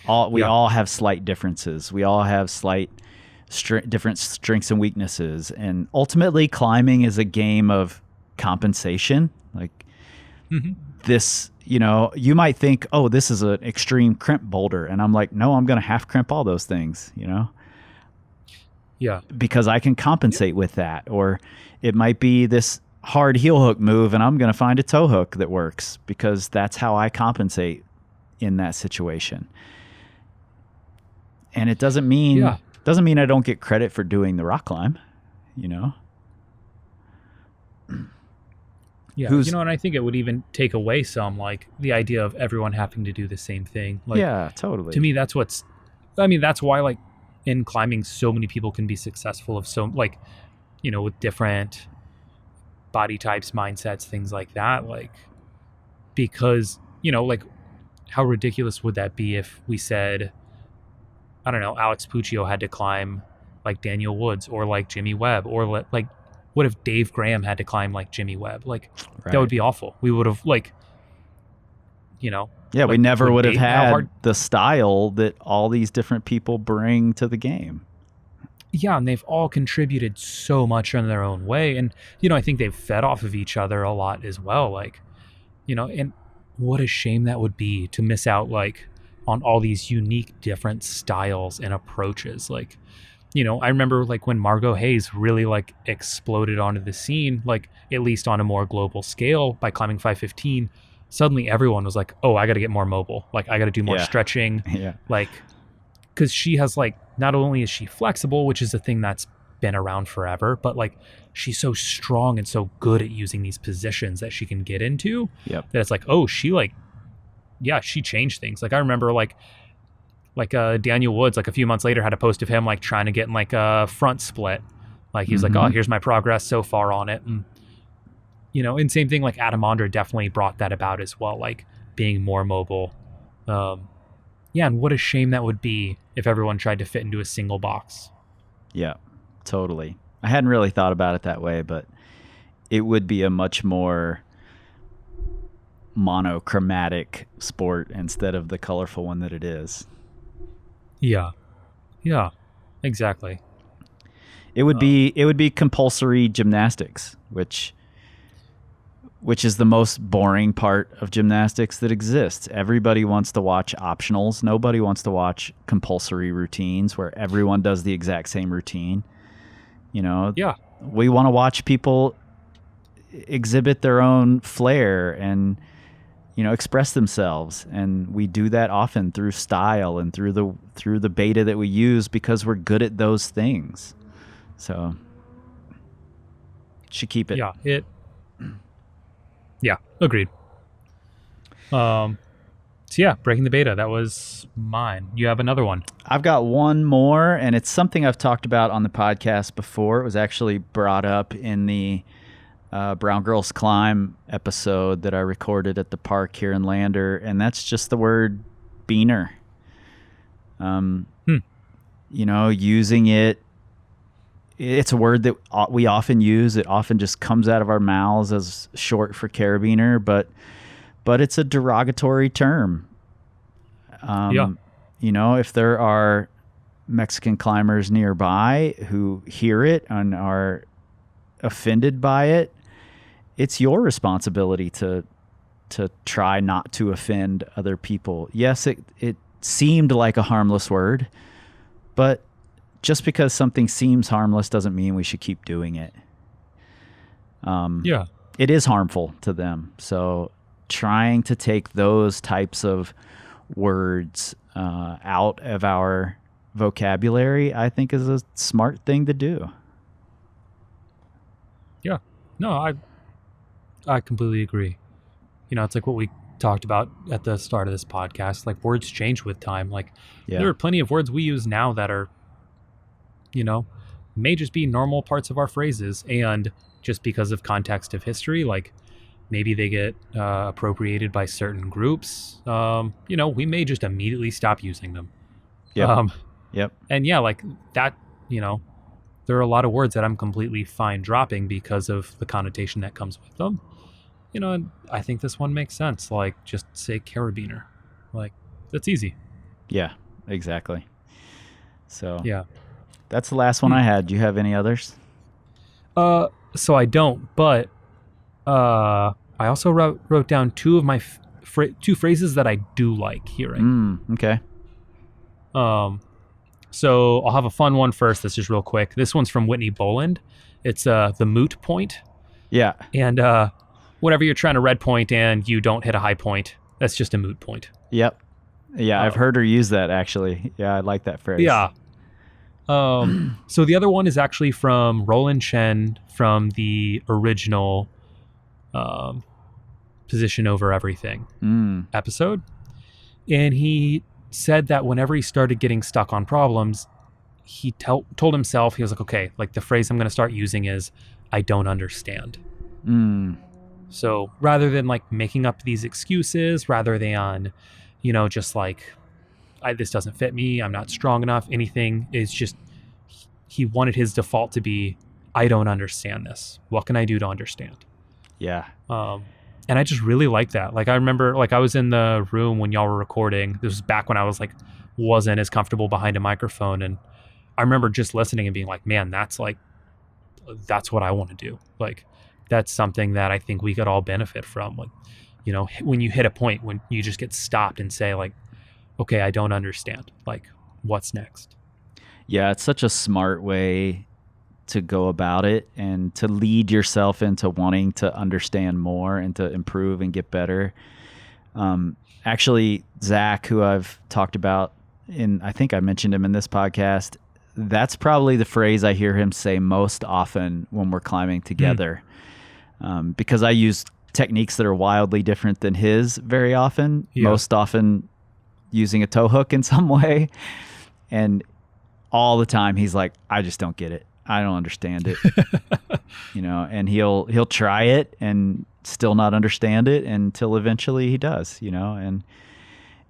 We all have slight differences. We all have slight different strengths and weaknesses, and ultimately climbing is a game of compensation. Like this you know, you might think, oh, this is an extreme crimp boulder. And I'm like, no, I'm going to half crimp all those things, you know? Yeah. Because I can compensate with that. Or it might be this hard heel hook move and I'm going to find a toe hook that works because that's how I compensate in that situation. And it doesn't mean I don't get credit for doing the rock climb, you know? Yeah, and I think it would even take away some, like, the idea of everyone having to do the same thing. Like, yeah, totally. To me, that's why, like, in climbing, so many people can be successful with different body types, mindsets, things like that. Like, because, like, how ridiculous would that be if we said, I don't know, Alex Puccio had to climb like Daniel Woods or like Jimmy Webb, or like, what if Dave Graham had to climb like Jimmy Webb? Like, that would be awful. We would have, like, Yeah, we never would have had the style that all these different people bring to the game. Yeah, and they've all contributed so much in their own way. And, I think they've fed off of each other a lot as well. Like, and what a shame that would be to miss out, like, on all these unique different styles and approaches. Like, I remember, like, when Margot Hayes really, like, exploded onto the scene, like, at least on a more global scale by climbing 515, suddenly everyone was like, oh, I got to get more mobile. Like, I got to do more stretching. Yeah. Like, because she has, like, not only is she flexible, which is a thing that's been around forever, but, like, she's so strong and so good at using these positions that she can get into that it's like, oh, she changed things. Like, I remember, like Daniel Woods, like, a few months later had a post of him, like, trying to get in, like, a front split. Like, he was like, oh, here's my progress so far on it. And, and same thing, like, Adam Ondra definitely brought that about as well, like, being more mobile. And what a shame that would be if everyone tried to fit into a single box. Yeah, totally. I hadn't really thought about it that way, but it would be a much more monochromatic sport instead of the colorful one that it is. Yeah, exactly. It would be compulsory gymnastics, which is the most boring part of gymnastics that exists. Everybody wants to watch optionals. Nobody wants to watch compulsory routines where everyone does the exact same routine. Yeah. We want to watch people exhibit their own flair and express themselves, and we do that often through style and through the beta that we use because we're good at those things. So should keep it. Yeah, agreed. So yeah, breaking the beta, that was mine. You have another one. I've got one more, and it's something I've talked about on the podcast before. It was actually brought up in the Brown Girls Climb episode that I recorded at the park here in Lander, and that's just the word beaner. Using it. It's a word that we often use. It often just comes out of our mouths as short for carabiner, but it's a derogatory term. If there are Mexican climbers nearby who hear it and are offended by it, it's your responsibility to try not to offend other people. Yes, it seemed like a harmless word, but just because something seems harmless doesn't mean we should keep doing it. It is harmful to them. So trying to take those types of words out of our vocabulary, I think, is a smart thing to do. Yeah. No, I completely agree. It's like what we talked about at the start of this podcast. Like, words change with time. Like, there are plenty of words we use now that are, may just be normal parts of our phrases, and just because of context of history, like, maybe they get appropriated by certain groups. We may just immediately stop using them. And yeah, like that, there are a lot of words that I'm completely fine dropping because of the connotation that comes with them. And I think this one makes sense. Like, just say carabiner. Like, that's easy. Yeah, exactly. So yeah, that's the last one I had. Do you have any others? So I don't, but I also wrote down two of my two phrases that I do like hearing. Okay. So I'll have a fun one first. That's just real quick. This one's from Whitney Boland. It's the moot point. Yeah. And whenever you're trying to red point and you don't hit a high point, that's just a moot point. Yep. Yeah, I've heard her use that actually. Yeah, I like that phrase. Yeah. So the other one is actually from Roland Chen from the original Position Over Everything episode. And he said that whenever he started getting stuck on problems, he told himself, he was like, okay, like the phrase I'm going to start using is, I don't understand. So rather than like making up these excuses, rather than, just like, this doesn't fit me, I'm not strong enough, anything, is just, he wanted his default to be, I don't understand this. What can I do to understand? Yeah. And I just really like that. Like, I remember, like, I was in the room when y'all were recording. This was back when I was like, wasn't as comfortable behind a microphone. And I remember just listening and being like, man, that's what I want to do. Like, that's something that I think we could all benefit from. Like, when you hit a point when you just get stopped and say like, okay, I don't understand. Like, what's next? Yeah, it's such a smart way to go about it and to lead yourself into wanting to understand more and to improve and get better. Actually, Zach, who I've talked about I think I mentioned him in this podcast, that's probably the phrase I hear him say most often when we're climbing together. Because I use techniques that are wildly different than his very often, most often using a tow hook in some way. And all the time he's like, I just don't get it. I don't understand it. And he'll try it and still not understand it until eventually he does, and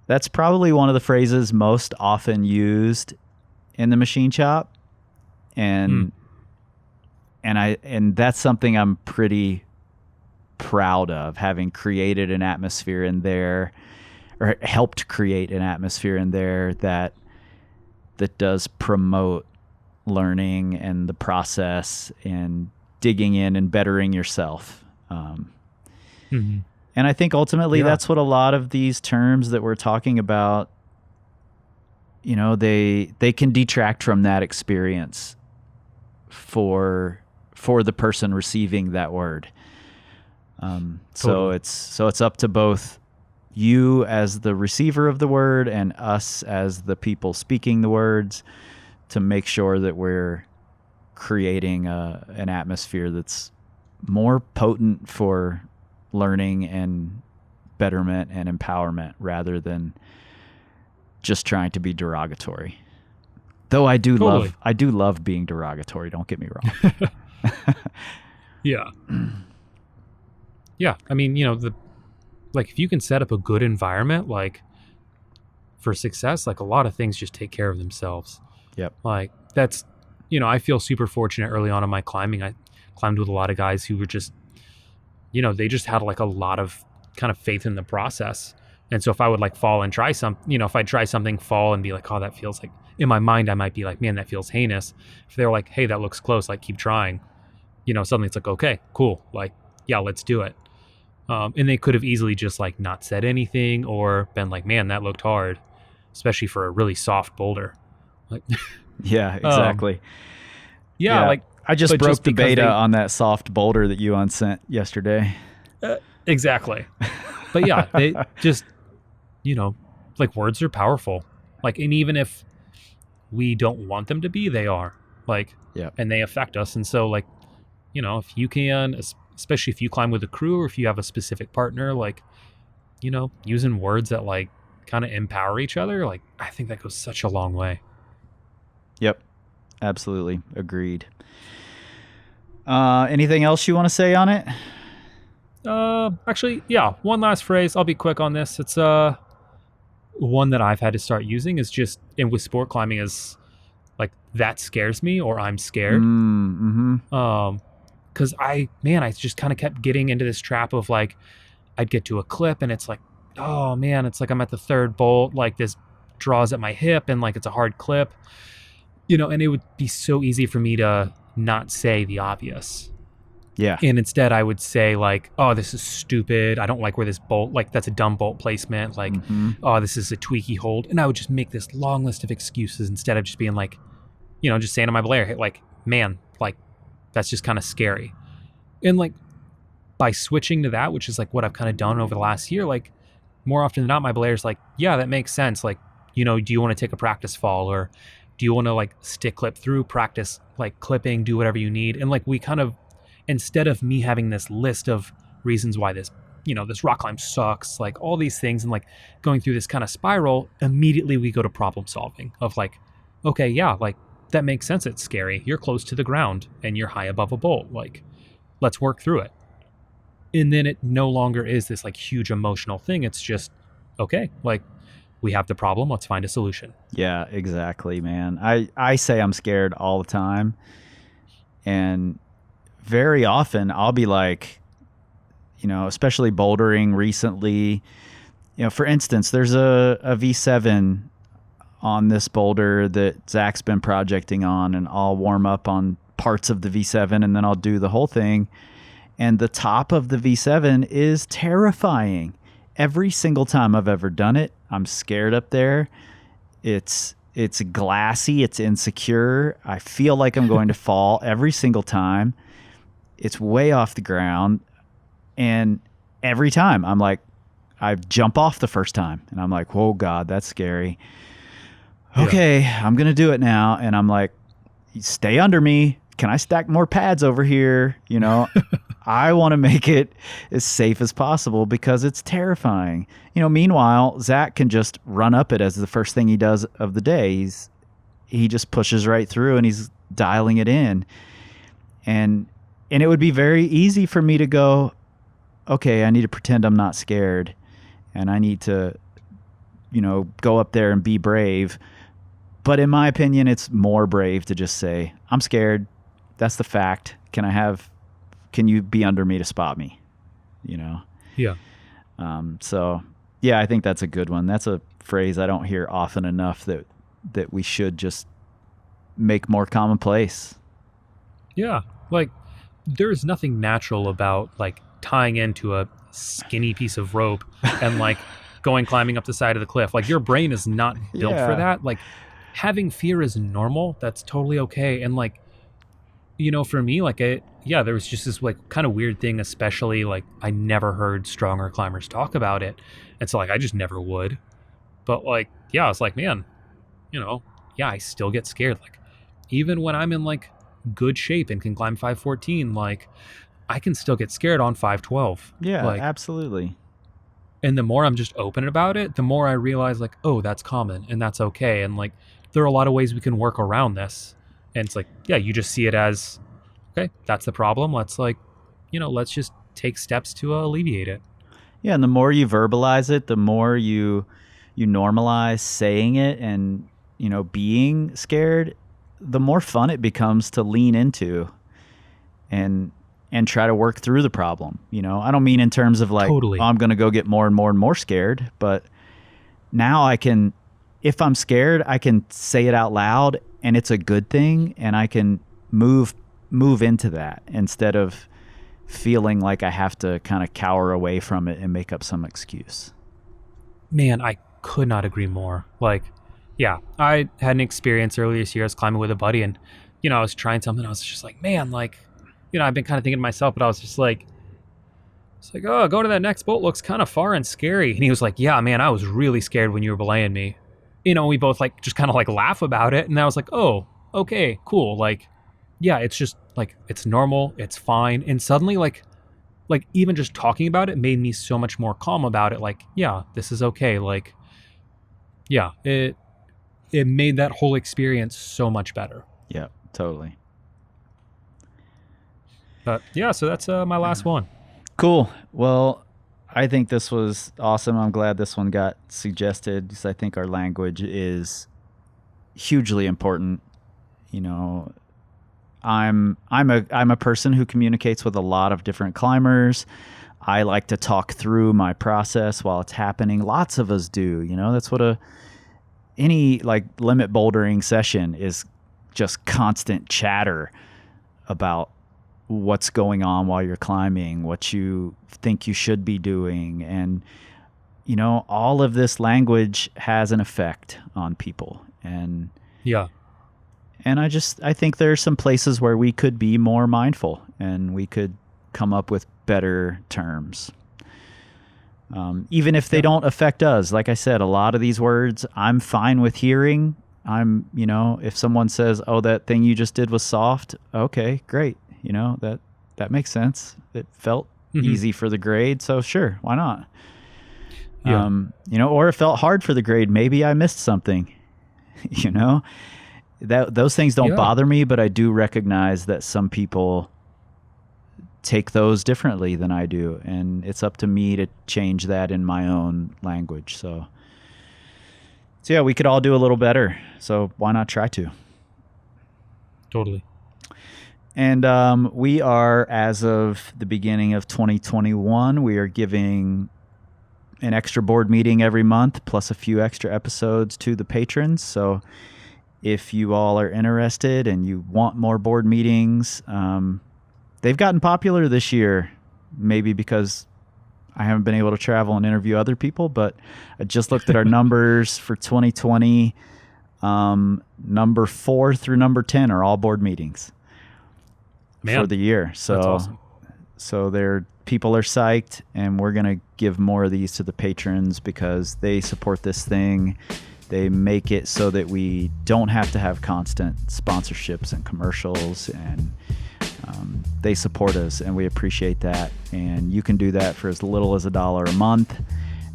that's probably one of the phrases most often used in the machine shop. And that's something I'm pretty proud of, having created an atmosphere in there, or helped create an atmosphere in there that does promote learning and the process and digging in and bettering yourself. And I think ultimately that's what a lot of these terms that we're talking about, they can detract from that experience for the person receiving that word. So it's up to both you as the receiver of the word and us as the people speaking the words to make sure that we're creating an atmosphere that's more potent for learning and betterment and empowerment rather than just trying to be derogatory. Though I do love being derogatory, don't get me wrong. Yeah. Yeah. I mean, if you can set up a good environment, like for success, like a lot of things just take care of themselves. Yep. Like that's, I feel super fortunate early on in my climbing. I climbed with a lot of guys who were just, they just had like a lot of kind of faith in the process. And so if I would like fall and try if I try something, fall and be like, oh, that feels like, in my mind, I might be like, man, that feels heinous. If they're like, hey, that looks close, like keep trying, suddenly it's like, okay, cool. Like, yeah, let's do it. And they could have easily just like not said anything or been like, man, that looked hard, especially for a really soft boulder. Like, yeah, exactly. Yeah, like I just broke the beta on that soft boulder that you unsent yesterday. Exactly. But yeah, they just, like words are powerful. Like, and even if we don't want them to be, they are. Like, and they affect us. And so like, if you can, especially if you climb with a crew or if you have a specific partner, like, using words that like kind of empower each other, like I think that goes such a long way. Yep. Absolutely. Agreed. Anything else you want to say on it? Actually, yeah. One last phrase. I'll be quick on this. It's one that I've had to start using is just, and with sport climbing is like, that scares me or I'm scared. Cause I just kind of kept getting into this trap of like, I'd get to a clip and it's like, oh man, it's like I'm at the third bolt, like this draws at my hip and like it's a hard clip, and it would be so easy for me to not say the obvious. Yeah. And instead I would say like, oh, this is stupid. I don't like where this bolt, like that's a dumb bolt placement. Like, oh, this is a tweaky hold. And I would just make this long list of excuses instead of just being like, just saying to my belayer, hey, like, man, like that's just kind of scary. And like by switching to that, which is like what I've kind of done over the last year, like more often than not, my belayer's like, yeah, that makes sense. Like, do you want to take a practice fall, or do you want to like stick clip through, practice like clipping, do whatever you need. And like we kind of, instead of me having this list of reasons why this rock climb sucks, like all these things, and like going through this kind of spiral, immediately we go to problem solving of like, okay, yeah, like that makes sense. It's scary. You're close to the ground and you're high above a bolt. Like, let's work through it. And then it no longer is this like huge emotional thing. It's just, okay, like we have the problem. Let's find a solution. Yeah, exactly, man. I say I'm scared all the time. And very often I'll be like, especially bouldering recently, for instance, there's a V7 on this boulder that Zach's been projecting on, and I'll warm up on parts of the V7 and then I'll do the whole thing. And the top of the V7 is terrifying. Every single time I've ever done it, I'm scared up there. It's glassy, it's insecure. I feel like I'm going to fall every single time. It's way off the ground. And every time I'm like, I jump off the first time and I'm like, oh God, that's scary. Okay, yeah. I'm going to do it now. And I'm like, stay under me. Can I stack more pads over here? I want to make it as safe as possible because it's terrifying. Meanwhile, Zach can just run up it as the first thing he does of the day. He just pushes right through and he's dialing it in. And it would be very easy for me to go, okay, I need to pretend I'm not scared and I need to, go up there and be brave. But in my opinion, it's more brave to just say, I'm scared. That's the fact. Can you be under me to spot me? Yeah. So yeah, I think that's a good one. That's a phrase I don't hear often enough that we should just make more commonplace. Yeah. Like there's nothing natural about like tying into a skinny piece of rope and like climbing up the side of the cliff. Like your brain is not built for that. Like having fear is normal. That's totally okay. And like, for me, like there was just this like kind of weird thing, especially like I never heard stronger climbers talk about it. And so like, I just never would, but like, yeah, it's like, man, I still get scared. Like even when I'm in like good shape and can climb 514, like I can still get scared on 512. Yeah, like, absolutely. And the more I'm just open about it, the more I realize like, oh, that's common and that's okay. And like, there are a lot of ways we can work around this. And it's like, yeah, you just see it as, okay, that's the problem. Let's like, let's just take steps to alleviate it. Yeah. And the more you verbalize it, the more you normalize saying it and, being scared, the more fun it becomes to lean into and try to work through the problem. I don't mean in terms of like, totally. I'm going to go get more and more and more scared, but now if I'm scared, I can say it out loud and it's a good thing. And I can move into that instead of feeling like I have to kind of cower away from it and make up some excuse. Man, I could not agree more. Like, yeah, I had an experience earlier this year. I was climbing with a buddy and, I was trying something. I was just like, man, like, I've been kind of thinking to myself, but I was just like, it's like, oh, go to that next bolt. Looks kind of far and scary. And he was like, yeah, man, I was really scared when you were belaying me. We both like just kind of like laugh about it. And I was like, oh, okay, cool. Like, yeah, it's just like, it's normal. It's fine. And suddenly like even just talking about it made me so much more calm about it. Like, yeah, this is okay. Like, yeah, it made that whole experience so much better. Yeah, totally. But yeah, so that's my last one. Cool. Well, I think this was awesome. I'm glad this one got suggested because I think our language is hugely important. I'm a person who communicates with a lot of different climbers. I like to talk through my process while it's happening. Lots of us do. That's what any like limit bouldering session is, just constant chatter about what's going on while you're climbing, what you think you should be doing. And, all of this language has an effect on people. And Yeah. And I think there are some places where we could be more mindful and we could come up with better terms. Even if they don't affect us. Like I said, a lot of these words I'm fine with hearing. If someone says, oh, that thing you just did was soft. Okay, great. That makes sense. It felt easy for the grade. So sure, why not? Yeah. Or it felt hard for the grade. Maybe I missed something, those things don't bother me, but I do recognize that some people take those differently than I do. And it's up to me to change that in my own language. So yeah, we could all do a little better. So why not try to? Totally. And we are, as of the beginning of 2021, we are giving an extra board meeting every month, plus a few extra episodes to the patrons. So if you all are interested and you want more board meetings, they've gotten popular this year, maybe because I haven't been able to travel and interview other people, but I just looked at our numbers for 2020. Number 4 through number 10 are all board meetings for the year. So that's awesome. So people are psyched, and we're going to give more of these to the patrons because they support this thing. They make it so that we don't have to have constant sponsorships and commercials, and they support us, and we appreciate that. And you can do that for as little as $1 a month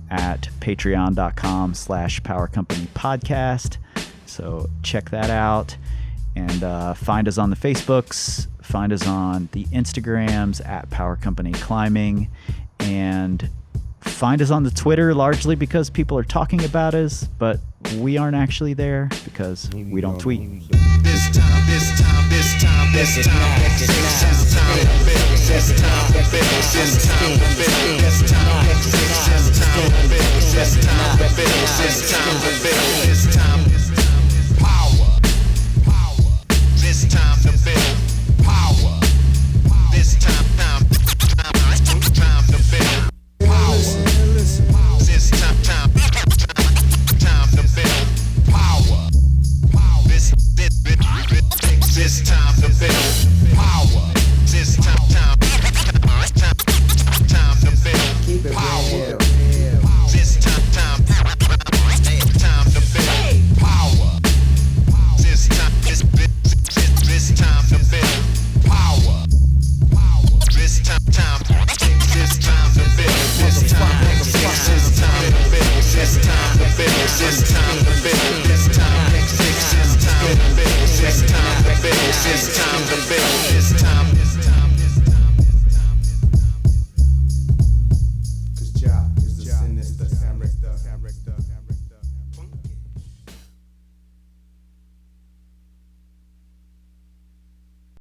at patreon.com/Power Company Podcast. So check that out, and find us on the Facebooks, find us on the Instagrams at Power Company Climbing, and find us on the Twitter, largely because people are talking about us, but we aren't actually there because we don't tweet. This time, this time, this time, this time, this time, this time,